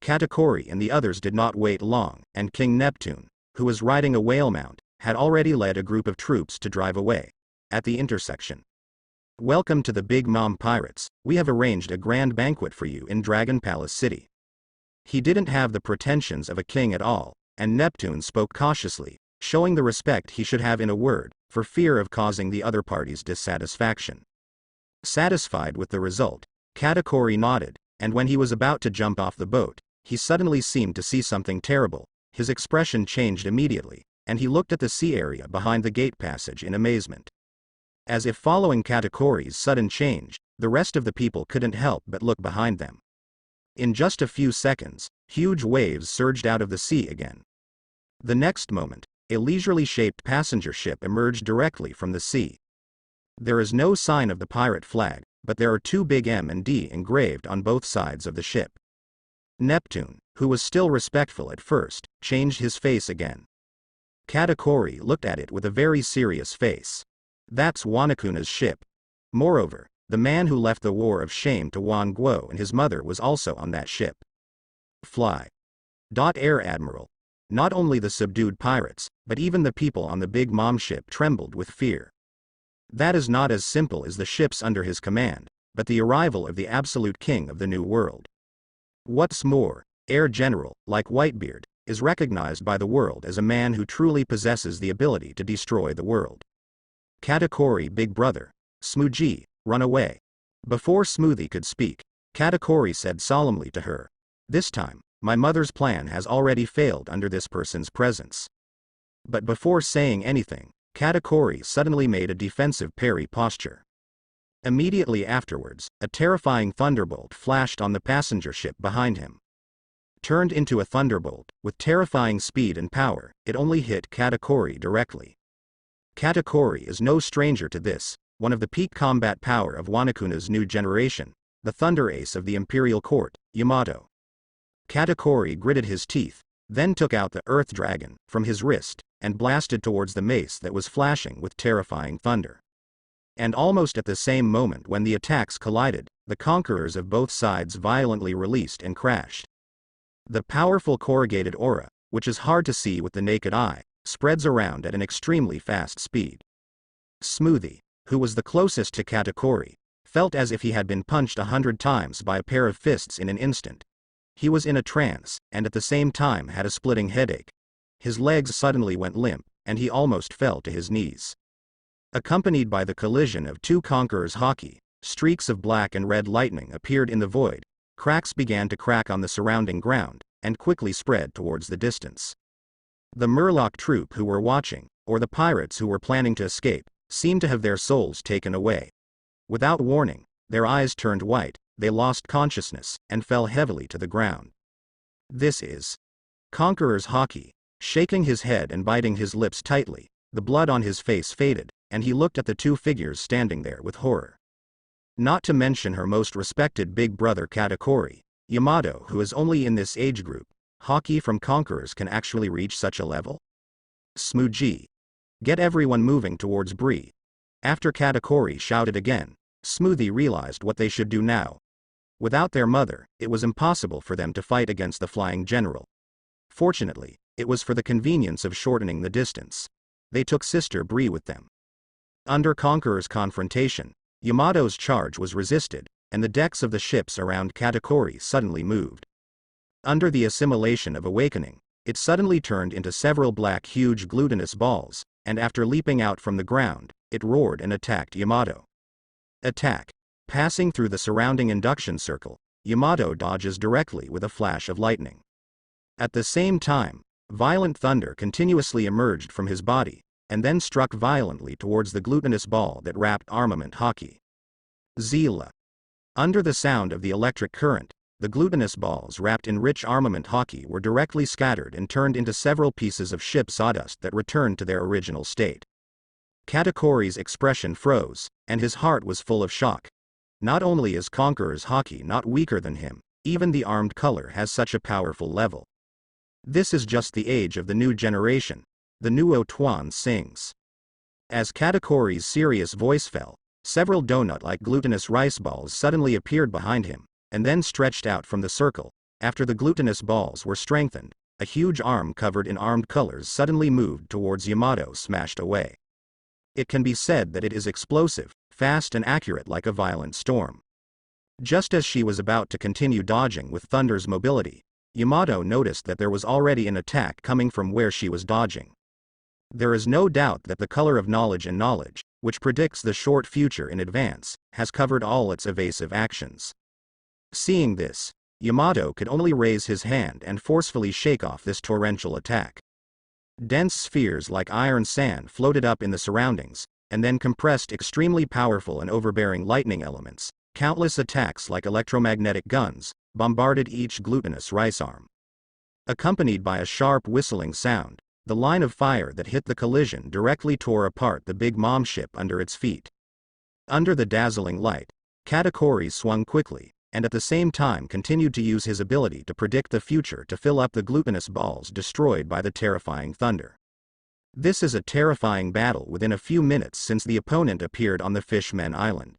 [SPEAKER 1] Katakuri and the others did not wait long, and King Neptune, who was riding a whale mount, had already led a group of troops to drive away. At the intersection. "Welcome to the Big Mom Pirates. We have arranged a grand banquet for you in Dragon Palace City." He didn't have the pretensions of a king at all, and Neptune spoke cautiously, showing the respect he should have in a word, for fear of causing the other party's dissatisfaction. Satisfied with the result, Katakuri nodded, and when he was about to jump off the boat, he suddenly seemed to see something terrible. his expression changed immediately, and he looked at the sea area behind the gate passage in amazement. As if following Katakuri's sudden change, the rest of the people couldn't help but look behind them. In just a few seconds, huge waves surged out of the sea again. The next moment, a leisurely shaped passenger ship emerged directly from the sea. There is no sign of the pirate flag, but there are two big M and D engraved on both sides of the ship. Neptune, who was still respectful at first, changed his face again. Katakuri looked at it with a very serious face. That's Wanakuna's ship. Moreover, the man who left the War of Shame to Wan Guo and his mother was also on that ship. Fly. Air Admiral. Not only the subdued pirates, but even the people on the Big Mom ship trembled with fear. That is not as simple as the ships under his command, but the arrival of the absolute king of the New World. What's more, Air General, like Whitebeard, is recognized by the world as a man who truly possesses the ability to destroy the world. Katakuri, big brother. Smoothie, run away. Before Smoothie could speak, Katakuri said solemnly to her, "This time, my mother's plan has already failed under this person's presence." But before saying anything, Katakuri suddenly made a defensive parry posture. Immediately afterwards, a terrifying thunderbolt flashed on the passenger ship behind him. Turned into a thunderbolt, with terrifying speed and power, it only hit Katakuri directly. Katakuri is no stranger to this, one of the peak combat power of Wanakuna's new generation, the thunder ace of the imperial court, Yamato. Katakuri gritted his teeth, then took out the earth dragon from his wrist, and blasted towards the mace that was flashing with terrifying thunder. And almost at the same moment when the attacks collided, the conquerors of both sides violently released and crashed. The powerful corrugated aura, which is hard to see with the naked eye, spreads around at an extremely fast speed. Smoothie, who was the closest to Katakuri, felt as if he had been punched 100 times by a pair of fists in an instant. He was in a trance, and at the same time had a splitting headache. His legs suddenly went limp, and he almost fell to his knees. Accompanied by the collision of two conquerors' hockey, streaks of black and red lightning appeared in the void, cracks began to crack on the surrounding ground, and quickly spread towards the distance. The Murloc troop who were watching, or the pirates who were planning to escape, seemed to have their souls taken away. Without warning, their eyes turned white, they lost consciousness, and fell heavily to the ground. This is Conqueror's hockey. Shaking his head and biting his lips tightly, the blood on his face faded, and he looked at the two figures standing there with horror. Not to mention her most respected big brother Katakuri, Yamato, who is only in this age group. Hockey from conquerors can actually reach such a level? Smoothie. Get everyone moving towards Bree. After Katakuri shouted again, Smoothie realized what they should do now. Without their mother, it was impossible for them to fight against the flying general. Fortunately, it was for the convenience of shortening the distance. They took Sister Bree with them. Under Conqueror's confrontation, Yamato's charge was resisted, and the decks of the ships around Katakuri suddenly moved. Under the assimilation of awakening, it suddenly turned into several black huge glutinous balls, and after leaping out from the ground, it roared and attacked Yamato. Attack. Passing through the surrounding induction circle, Yamato dodges directly with a flash of lightning. At the same time, violent thunder continuously emerged from his body, and then struck violently towards the glutinous ball that wrapped armament hockey. Zila. Under the sound of the electric current, the glutinous balls wrapped in rich armament hockey were directly scattered and turned into several pieces of ship sawdust that returned to their original state. Katakuri's expression froze, and his heart was full of shock. Not only is Conqueror's hockey not weaker than him, even the armed color has such a powerful level. This is just the age of the new generation, the Nuo Tuan sings. As Katakuri's serious voice fell, several donut-like glutinous rice balls suddenly appeared behind him, and then stretched out from the circle. After the glutinous balls were strengthened, a huge arm covered in armed colors suddenly moved towards Yamato, smashed away. It can be said that it is explosive, fast and accurate like a violent storm. Just as she was about to continue dodging with Thunder's mobility, Yamato noticed that there was already an attack coming from where she was dodging. There is no doubt that the color of knowledge and knowledge, which predicts the short future in advance, has covered all its evasive actions. Seeing this, Yamato could only raise his hand and forcefully shake off this torrential attack. Dense spheres like iron sand floated up in the surroundings, and then compressed extremely powerful and overbearing lightning elements. Countless attacks like electromagnetic guns bombarded each glutinous rice arm. Accompanied by a sharp whistling sound, the line of fire that hit the collision directly tore apart the Big Mom ship under its feet. Under the dazzling light, Katakuri swung quickly, and at the same time continued to use his ability to predict the future to fill up the glutinous balls destroyed by the terrifying thunder. This is a terrifying battle within a few minutes since the opponent appeared on the Fishman Island.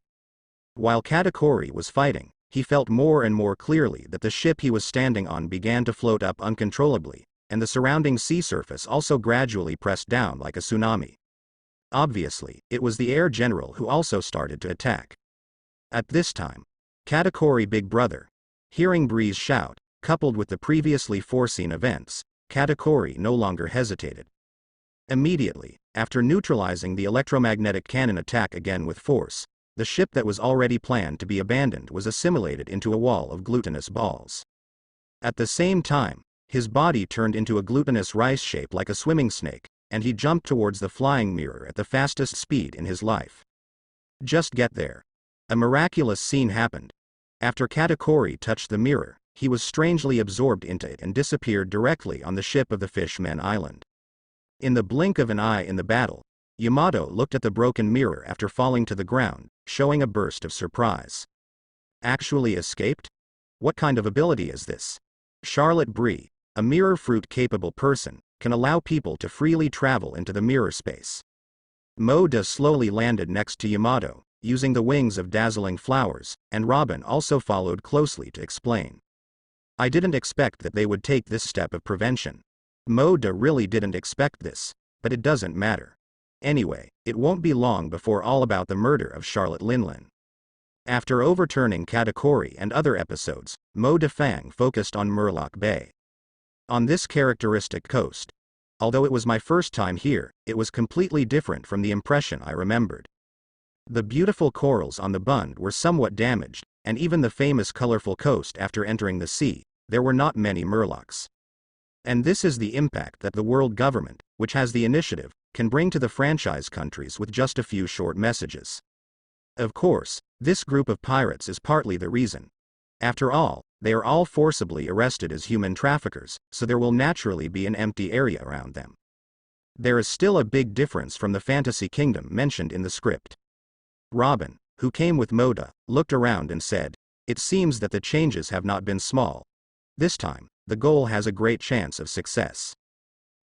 [SPEAKER 1] While Katakuri was fighting, he felt more and more clearly that the ship he was standing on began to float up uncontrollably, and the surrounding sea surface also gradually pressed down like a tsunami. Obviously, it was the air general who also started to attack. At this time, Katakuri Big Brother, hearing Breeze shout, coupled with the previously foreseen events, Katakuri no longer hesitated. Immediately, after neutralizing the electromagnetic cannon attack again with force, the ship that was already planned to be abandoned was assimilated into a wall of glutinous balls. At the same time, his body turned into a glutinous rice shape like a swimming snake, and he jumped towards the flying mirror at the fastest speed in his life. Just get there. A miraculous scene happened. After Katakuri touched the mirror, he was strangely absorbed into it and disappeared directly on the ship of the Fishman Island. In the blink of an eye in the battle, Yamato looked at the broken mirror after falling to the ground, showing a burst of surprise. Actually escaped? What kind of ability is this? Charlotte Brie, a mirror fruit-capable person, can allow people to freely travel into the mirror space. Moda slowly landed next to Yamato, using the wings of dazzling flowers, and Robin also followed closely to explain. I didn't expect that they would take this step of prevention. Moda really didn't expect this, but it doesn't matter. Anyway, it won't be long before all about the murder of Charlotte Linlin. After overturning Katakuri and other episodes, Moda Fang focused on Murloc Bay. On this characteristic coast, although it was my first time here, it was completely different from the impression I remembered. The beautiful corals on the Bund were somewhat damaged, and even the famous colorful coast after entering the sea, there were not many Murlocs. And this is the impact that the world government, which has the initiative, can bring to the franchise countries with just a few short messages. Of course, this group of pirates is partly the reason. After all, they are all forcibly arrested as human traffickers, so there will naturally be an empty area around them. There is still a big difference from the fantasy kingdom mentioned in the script. Robin, who came with Moda, looked around and said, "It seems that the changes have not been small. This time, the goal has a great chance of success."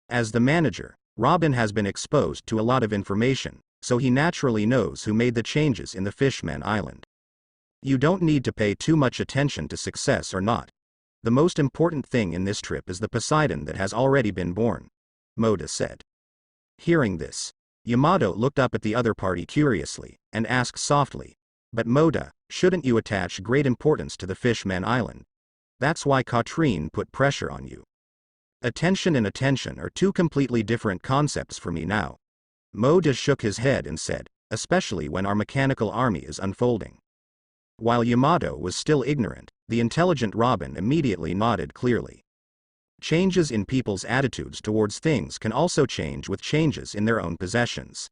[SPEAKER 1] As the manager, Robin has been exposed to a lot of information, so he naturally knows who made the changes in the Fishman Island. You don't need to pay too much attention to success or not. The most important thing in this trip is the Poseidon that has already been born, Moda said. Hearing this, Yamato looked up at the other party curiously, and asked softly, "But Moda, shouldn't you attach great importance to the Fishman Island? That's why Katrine put pressure on you." Attention and attention are two completely different concepts for me now. Moda shook his head and said, "Especially when our mechanical army is unfolding." While Yamato was still ignorant, the intelligent Robin immediately nodded clearly. Changes in people's attitudes towards things can also change with changes in their own possessions.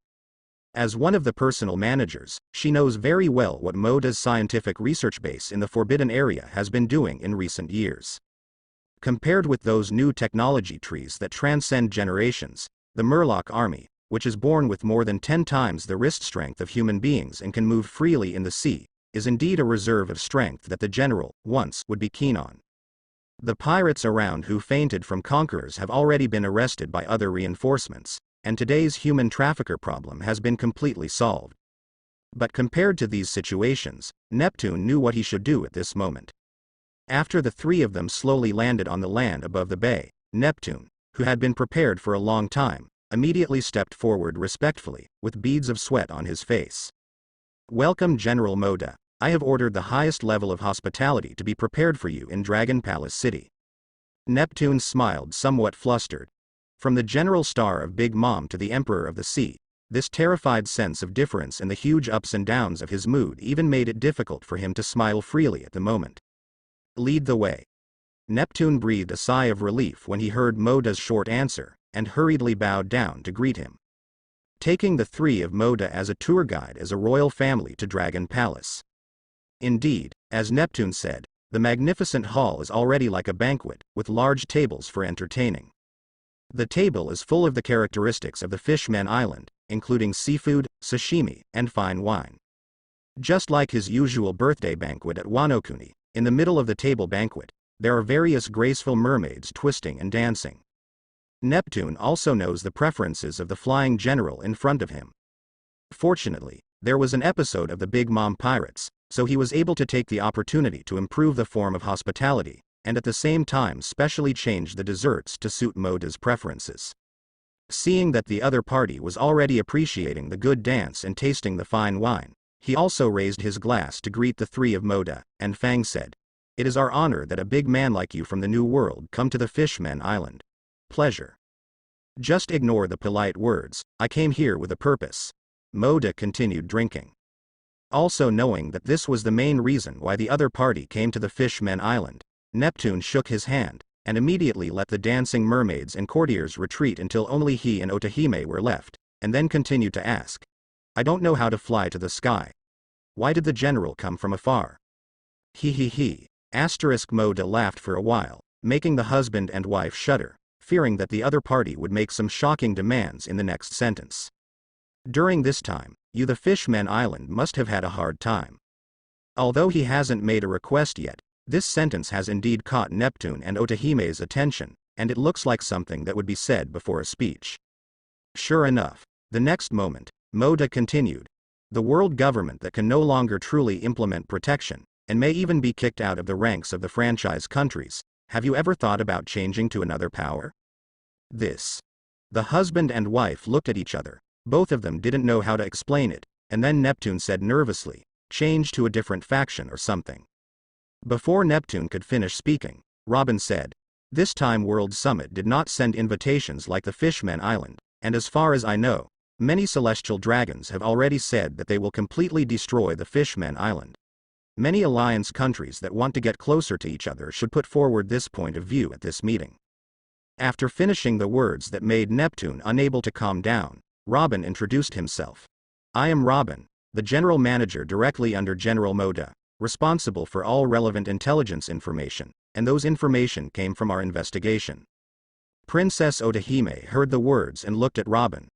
[SPEAKER 1] As one of the personal managers, she knows very well what Moda's scientific research base in the Forbidden Area has been doing in recent years. Compared with those new technology trees that transcend generations, the Murloc army, which is born with more than 10 times the wrist strength of human beings and can move freely in the sea, is indeed a reserve of strength that the general, once, would be keen on. The pirates around who fainted from conquerors have already been arrested by other reinforcements, and today's human trafficker problem has been completely solved. But compared to these situations, Neptune knew what he should do at this moment. After the three of them slowly landed on the land above the bay, Neptune, who had been prepared for a long time, immediately stepped forward respectfully, with beads of sweat on his face. "Welcome, General Moda. I have ordered the highest level of hospitality to be prepared for you in Dragon Palace City." Neptune smiled, somewhat flustered. From the general star of Big Mom to the Emperor of the Sea, this terrified sense of difference in the huge ups and downs of his mood even made it difficult for him to smile freely at the moment. Lead the way. Neptune breathed a sigh of relief when he heard Moda's short answer, and hurriedly bowed down to greet him. Taking the three of Moda as a tour guide as a royal family to Dragon Palace. Indeed, as Neptune said, the magnificent hall is already like a banquet, with large tables for entertaining. The table is full of the characteristics of the Fishman Island, including seafood, sashimi, and fine wine. Just like his usual birthday banquet at Wanokuni, in the middle of the table banquet, there are various graceful mermaids twisting and dancing. Neptune also knows the preferences of the flying general in front of him. Fortunately, there was an episode of the Big Mom Pirates, so he was able to take the opportunity to improve the form of hospitality, and at the same time specially change the desserts to suit Moda's preferences. Seeing that the other party was already appreciating the good dance and tasting the fine wine, he also raised his glass to greet the three of Moda, and Fang said, "It is our honor that a big man like you from the New World come to the Fishman Island. Pleasure." "Just ignore the polite words, I came here with a purpose." Moda continued drinking. Also knowing that this was the main reason why the other party came to the Fishman Island, Neptune shook his hand, and immediately let the dancing mermaids and courtiers retreat until only he and Otahime were left, and then continued to ask, "I don't know how to fly to the sky. Why did the general come from afar?" He. Moda laughed for a while, making the husband and wife shudder, fearing that the other party would make some shocking demands in the next sentence. During this time, you the Fishman Island must have had a hard time. Although he hasn't made a request yet, this sentence has indeed caught Neptune and Otahime's attention, and it looks like something that would be said before a speech. Sure enough, the next moment, Moda continued, "The world government that can no longer truly implement protection, and may even be kicked out of the ranks of the franchise countries, have you ever thought about changing to another power?" This. The husband and wife looked at each other, both of them didn't know how to explain it, and then Neptune said nervously, "Change to a different faction or something." Before Neptune could finish speaking, Robin said, "This time World Summit did not send invitations like the Fishman Island, and as far as I know, many celestial dragons have already said that they will completely destroy the Fishman Island. Many alliance countries that want to get closer to each other should put forward this point of view at this meeting." After finishing the words that made Neptune unable to calm down, Robin introduced himself. "I am Robin, the general manager directly under General Moda, responsible for all relevant intelligence information, and those information came from our investigation." Princess Otahime heard the words and looked at Robin.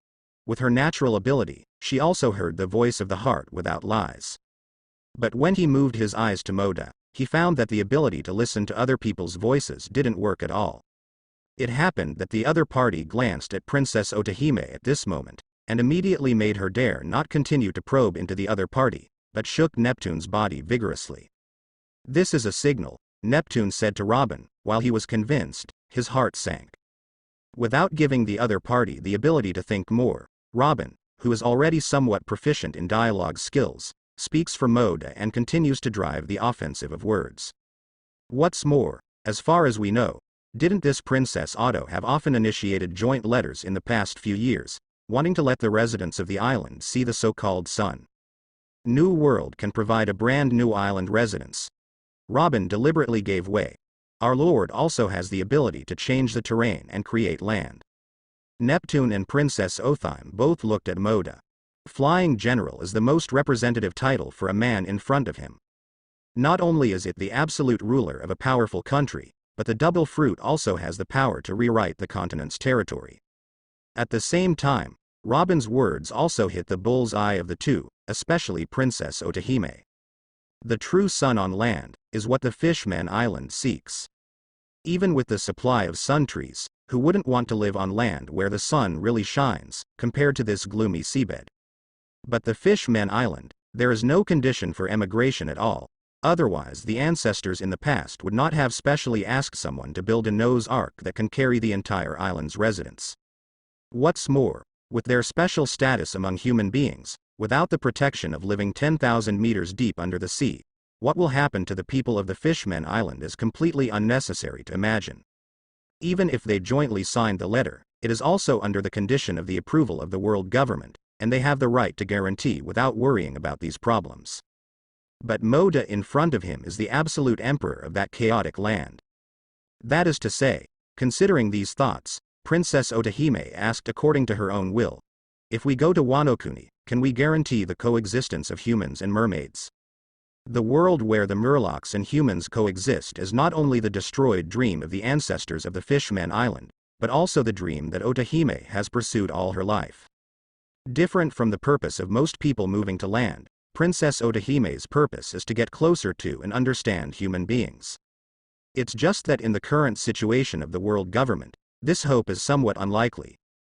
[SPEAKER 1] With her natural ability, she also heard the voice of the heart without lies. But when he moved his eyes to Moda, he found that the ability to listen to other people's voices didn't work at all. It happened that the other party glanced at Princess Otahime at this moment, and immediately made her dare not continue to probe into the other party, but shook Neptune's body vigorously. "This is a signal," Neptune said to Robin, while he was convinced, his heart sank. Without giving the other party the ability to think more, Robin, who is already somewhat proficient in dialogue skills, speaks for Moda and continues to drive the offensive of words. "What's more, as far as we know, didn't this Princess Otto have often initiated joint letters in the past few years, wanting to let the residents of the island see the so-called sun? New World can provide a brand new island residence." Robin deliberately gave way. "Our Lord also has the ability to change the terrain and create land." Neptune and Princess Othime both looked at Moda. Flying General is the most representative title for a man in front of him. Not only is it the absolute ruler of a powerful country, but the double fruit also has the power to rewrite the continent's territory. At the same time, Robin's words also hit the bull's eye of the two, especially Princess Otahime. The true sun on land is what the Fishman Island seeks. Even with the supply of sun trees, who wouldn't want to live on land where the sun really shines, compared to this gloomy seabed? But the Fishman Island, there is no condition for emigration at all. Otherwise the ancestors in the past would not have specially asked someone to build a Noah's Ark that can carry the entire island's residents. What's more, with their special status among human beings, without the protection of living 10,000 meters deep under the sea, what will happen to the people of the Fishman Island is completely unnecessary to imagine. Even if they jointly signed the letter, it is also under the condition of the approval of the world government, and they have the right to guarantee without worrying about these problems. But Moda in front of him is the absolute emperor of that chaotic land. That is to say, considering these thoughts, Princess Otahime asked according to her own will, if we go to Wano Kuni, can we guarantee the coexistence of humans and mermaids? The world where the Murlocs and humans coexist is not only the destroyed dream of the ancestors of the Fishman Island, but also the dream that Otahime has pursued all her life. Different from the purpose of most people moving to land, Princess Otahime's purpose is to get closer to and understand human beings. It's just that in the current situation of the world government, this hope is somewhat unlikely.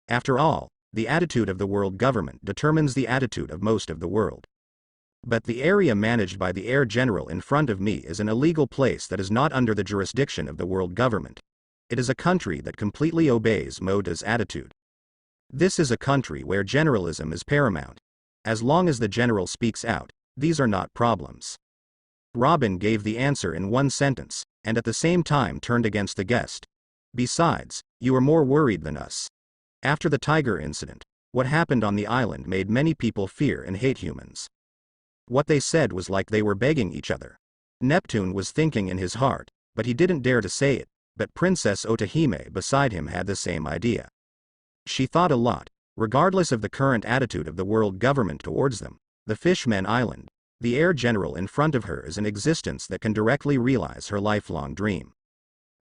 [SPEAKER 1] After all, the attitude of the world government determines the attitude of most of the world. But the area managed by the Air General in front of me is an illegal place that is not under the jurisdiction of the world government. It is a country that completely obeys Moda's attitude. This is a country where generalism is paramount. As long as the general speaks out, these are not problems. Robin gave the answer in one sentence, and at the same time turned against the guest. Besides, you are more worried than us. After the tiger incident, what happened on the island made many people fear and hate humans. What they said was like they were begging each other. Neptune was thinking in his heart, but he didn't dare to say it, but Princess Otahime beside him had the same idea. She thought a lot, regardless of the current attitude of the world government towards them, the Fishman Island, the Air General in front of her is an existence that can directly realize her lifelong dream.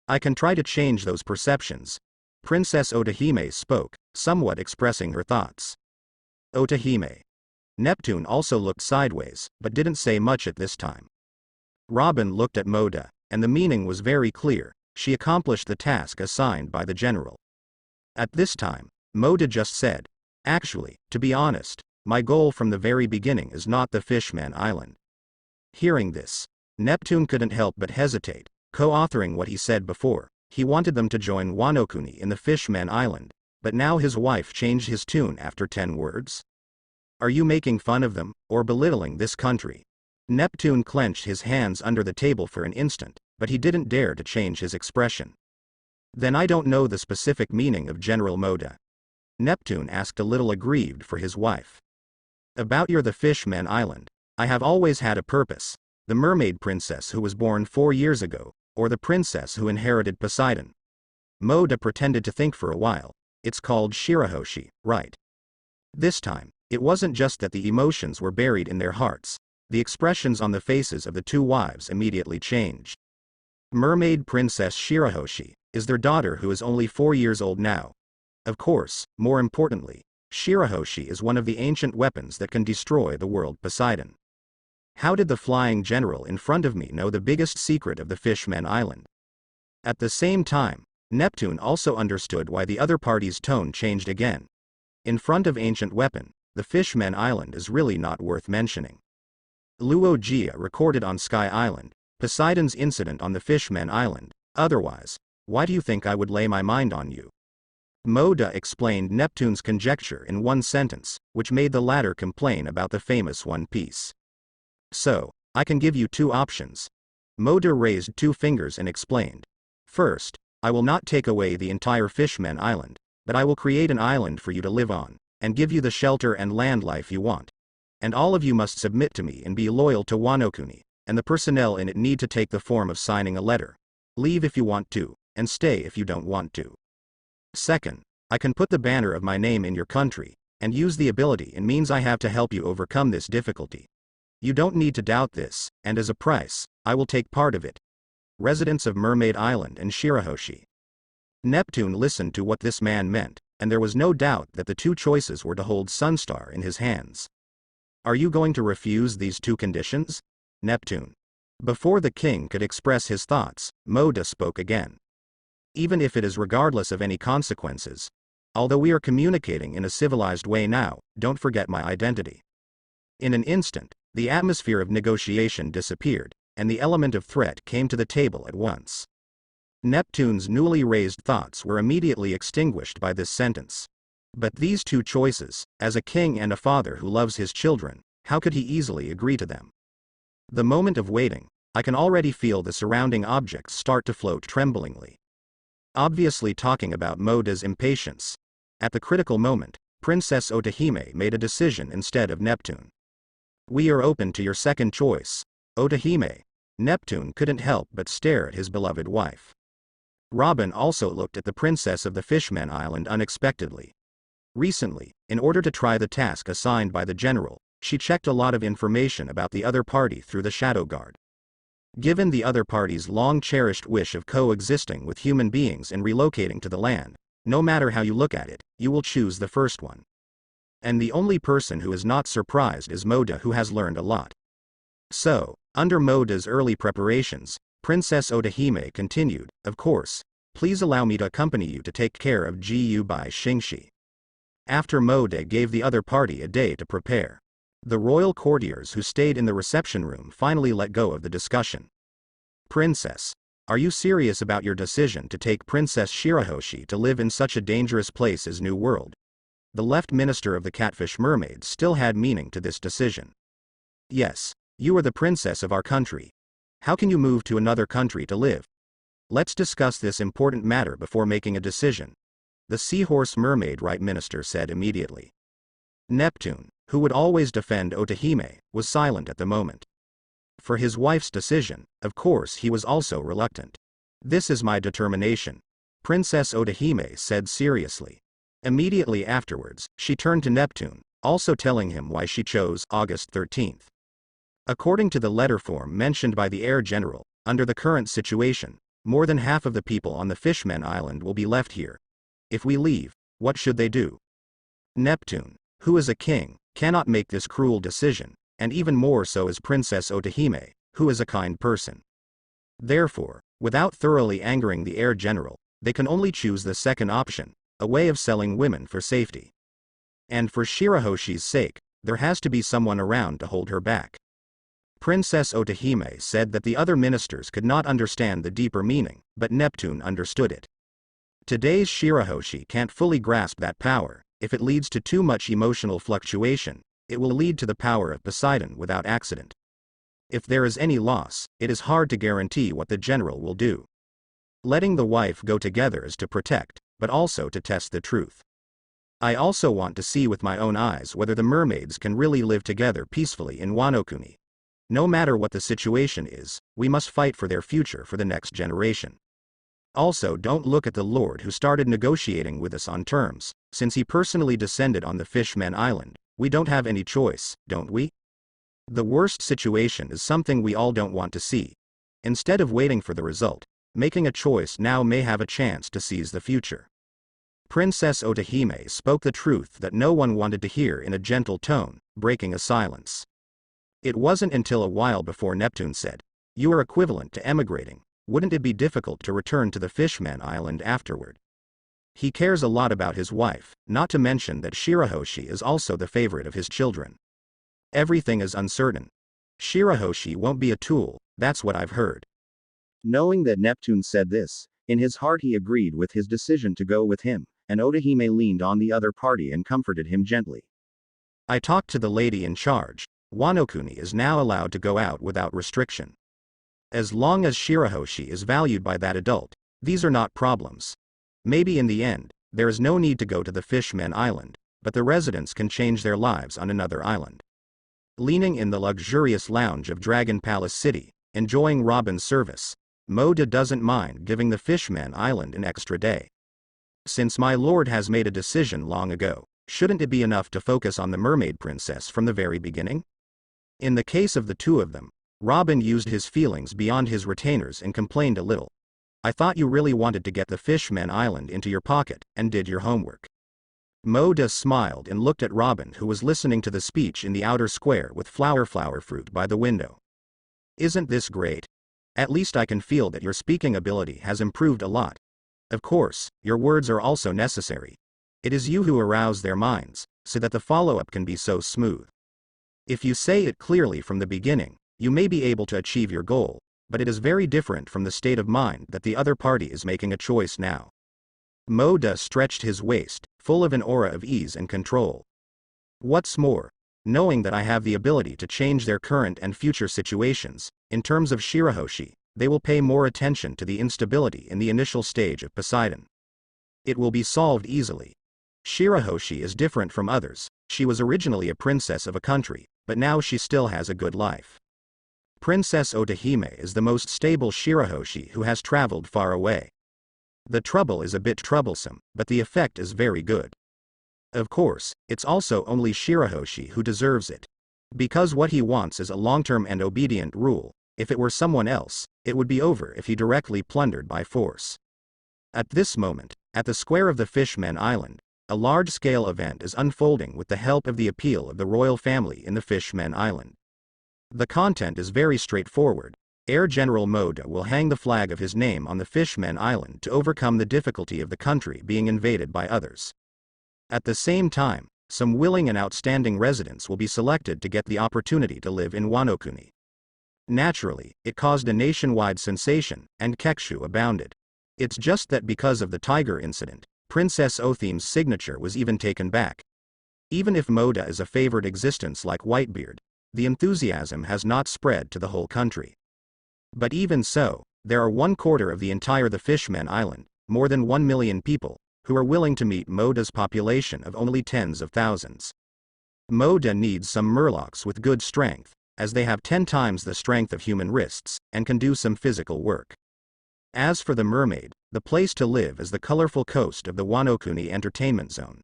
[SPEAKER 1] I can try to change those perceptions. Princess Otahime spoke, somewhat expressing her thoughts. Otahime. Neptune also looked sideways, but didn't say much at this time. Robin looked at Moda, and the meaning was very clear. She accomplished the task assigned by the general. At this time, Moda just said, actually, to be honest, my goal from the very beginning is not the Fishman Island. Hearing this, Neptune couldn't help but hesitate, co-authoring what he said before. He wanted them to join Wano Kuni in the Fishman Island, but now his wife changed his tune after 10 words? Are you making fun of them, or belittling this country? Neptune clenched his hands under the table for an instant, but he didn't dare to change his expression. Then I don't know the specific meaning of General Moda. Neptune asked a little aggrieved for his wife. About the Fishman Island, I have always had a purpose, the mermaid princess who was born 4 years ago, or the princess who inherited Poseidon. Moda pretended to think for a while. It's called Shirahoshi, right? This time, it wasn't just that the emotions were buried in their hearts. The expressions on the faces of the two wives immediately changed. Mermaid Princess Shirahoshi is their daughter who is only 4 years old now. Of course, more importantly, Shirahoshi is one of the ancient weapons that can destroy the world Poseidon. How did the flying general in front of me know the biggest secret of the Fishman Island? At the same time, Neptune also understood why the other party's tone changed again. In front of ancient weapon, the Fishman Island is really not worth mentioning. Luogia recorded on Sky Island, Poseidon's incident on the Fishman Island. Otherwise, why do you think I would lay my mind on you? Moda explained Neptune's conjecture in one sentence, which made the latter complain about the famous One Piece. So, I can give you 2 options. Moda raised 2 fingers and explained. First, I will not take away the entire Fishman Island, but I will create an island for you to live on, and give you the shelter and land life you want. And all of you must submit to me and be loyal to Wano Kuni, and the personnel in it need to take the form of signing a letter. Leave if you want to, and stay if you don't want to. Second, I can put the banner of my name in your country, and use the ability and means I have to help you overcome this difficulty. You don't need to doubt this, and as a price, I will take part of it. Residents of Mermaid Island and Shirahoshi. Neptune listened to what this man meant, and there was no doubt that the 2 choices were to hold Sunstar in his hands. Are you going to refuse these 2 conditions? Neptune. Before the king could express his thoughts, Moda spoke again. Even if it is regardless of any consequences. Although we are communicating in a civilized way now, don't forget my identity. In an instant, the atmosphere of negotiation disappeared, and the element of threat came to the table at once. Neptune's newly raised thoughts were immediately extinguished by this sentence. But these 2 choices, as a king and a father who loves his children, how could he easily agree to them? The moment of waiting, I can already feel the surrounding objects start to float tremblingly. Obviously talking about Moda's impatience. At the critical moment, Princess Otahime made a decision instead of Neptune. We are open to your second choice, Otahime. Neptune couldn't help but stare at his beloved wife. Robin also looked at the princess of the Fishman Island unexpectedly. Recently, in order to try the task assigned by the general, she checked a lot of information about the other party through the Shadow Guard. Given the other party's long-cherished wish of coexisting with human beings and relocating to the land, no matter how you look at it, you will choose the first one. And the only person who is not surprised is Moda, who has learned a lot. So, under Moda's early preparations, Princess Otahime continued, "Of course, please allow me to accompany you to take care of Qiwuhai Xingxi." After Moda gave the other party a day to prepare, the royal courtiers who stayed in the reception room finally let go of the discussion. "Princess, are you serious about your decision to take Princess Shirahoshi to live in such a dangerous place as New World?" The left minister of the Catfish Mermaids still had meaning to this decision. "Yes, you are the princess of our country. How can you move to another country to live? Let's discuss this important matter before making a decision," the Seahorse Mermaid Right Minister said immediately. Neptune, who would always defend Otahime, was silent at the moment. For his wife's decision, of course he was also reluctant. "This is my determination," Princess Otahime said seriously. Immediately afterwards, she turned to Neptune, also telling him why she chose August 13th. According to the letter form mentioned by the Air General, under the current situation, more than half of the people on the Fishman Island will be left here. If we leave, what should they do? Neptune, who is a king, cannot make this cruel decision, and even more so is Princess Otahime, who is a kind person. Therefore, without thoroughly angering the Air General, they can only choose the second option, a way of selling women for safety. And for Shirahoshi's sake, there has to be someone around to hold her back. Princess Otahime said that the other ministers could not understand the deeper meaning, but Neptune understood it. Today's Shirahoshi can't fully grasp that power. If it leads to too much emotional fluctuation, it will lead to the power of Poseidon without accident. If there is any loss, it is hard to guarantee what the general will do. Letting the wife go together is to protect, but also to test the truth. I also want to see with my own eyes whether the mermaids can really live together peacefully in Wano-kuni. No matter what the situation is, we must fight for their future for the next generation. Also, don't look at the Lord who started negotiating with us on terms. Since he personally descended on the Fishman Island, we don't have any choice, don't we? The worst situation is something we all don't want to see. Instead of waiting for the result, making a choice now may have a chance to seize the future." Princess Otahime spoke the truth that no one wanted to hear in a gentle tone, breaking a silence. It wasn't until a while before Neptune said, "You are equivalent to emigrating. Wouldn't it be difficult to return to the Fishman Island afterward?" He cares a lot about his wife, not to mention that Shirahoshi is also the favorite of his children. Everything is uncertain. Shirahoshi won't be a tool, that's what I've heard. Knowing that Neptune said this, in his heart he agreed with his decision to go with him, and Otahime leaned on the other party and comforted him gently. "I talked to the lady in charge. Wano-kuni is now allowed to go out without restriction. As long as Shirahoshi is valued by that adult, these are not problems. Maybe in the end, there is no need to go to the Fishman Island, but the residents can change their lives on another island." Leaning in the luxurious lounge of Dragon Palace City, enjoying Robin's service, Moda doesn't mind giving the Fishman Island an extra day. "Since my lord has made a decision long ago, shouldn't it be enough to focus on the mermaid princess from the very beginning?" In the case of the two of them, Robin used his feelings beyond his retainers and complained a little. "I thought you really wanted to get the Fishman Island into your pocket, and did your homework." Moda smiled and looked at Robin, who was listening to the speech in the outer square with flower fruit by the window. "Isn't this great? At least I can feel that your speaking ability has improved a lot. Of course, your words are also necessary. It is you who arouse their minds, so that the follow-up can be so smooth. If you say it clearly from the beginning, you may be able to achieve your goal, but it is very different from the state of mind that the other party is making a choice now." Moda stretched his waist, full of an aura of ease and control. "What's more, knowing that I have the ability to change their current and future situations, in terms of Shirahoshi, they will pay more attention to the instability in the initial stage of Poseidon. It will be solved easily. Shirahoshi is different from others. She was originally a princess of a country, but now she still has a good life. Princess Otahime is the most stable Shirahoshi who has traveled far away. The trouble is a bit troublesome, but the effect is very good. Of course, it's also only Shirahoshi who deserves it. Because what he wants is a long-term and obedient rule. If it were someone else, it would be over if he directly plundered by force. At this moment, at the square of the Fishman Island, a large-scale event is unfolding with the help of the appeal of the royal family in the Fishman Island. The content is very straightforward. Air General Moda will hang the flag of his name on the Fishman Island to overcome the difficulty of the country being invaded by others. At the same time, some willing and outstanding residents will be selected to get the opportunity to live in Wano-kuni. Naturally, it caused a nationwide sensation, and Kekushu abounded. It's just that because of the tiger incident, Princess Othime's signature was even taken back. Even if Moda is a favored existence like Whitebeard, the enthusiasm has not spread to the whole country. But even so, there are 1/4 of the entire the Fishman Island, more than 1 million people, who are willing to meet Moda's population of only tens of thousands. Moda needs some murlocs with good strength, as they have 10 times the strength of human wrists, and can do some physical work. As for the mermaid, the place to live is the colorful coast of the Wano-kuni entertainment zone.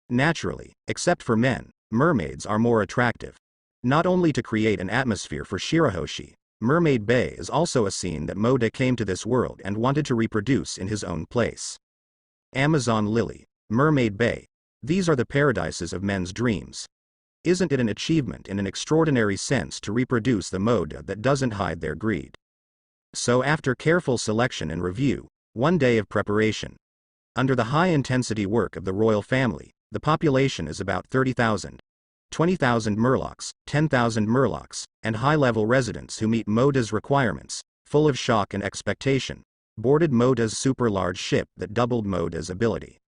[SPEAKER 1] Naturally, except for men, mermaids are more attractive. Not only to create an atmosphere for Shirahoshi, Mermaid Bay is also a scene that Moda came to this world and wanted to reproduce in his own place. Amazon Lily, Mermaid Bay, these are the paradises of men's dreams. Isn't it an achievement in an extraordinary sense to reproduce the Moda that doesn't hide their greed? So after careful selection and review, 1 day of preparation. Under the high-intensity work of the royal family, the population is about 30,000. 20,000 murlocs, 10,000 murlocs, and high-level residents who meet Moda's requirements, full of shock and expectation, boarded Moda's super-large ship that doubled Moda's ability.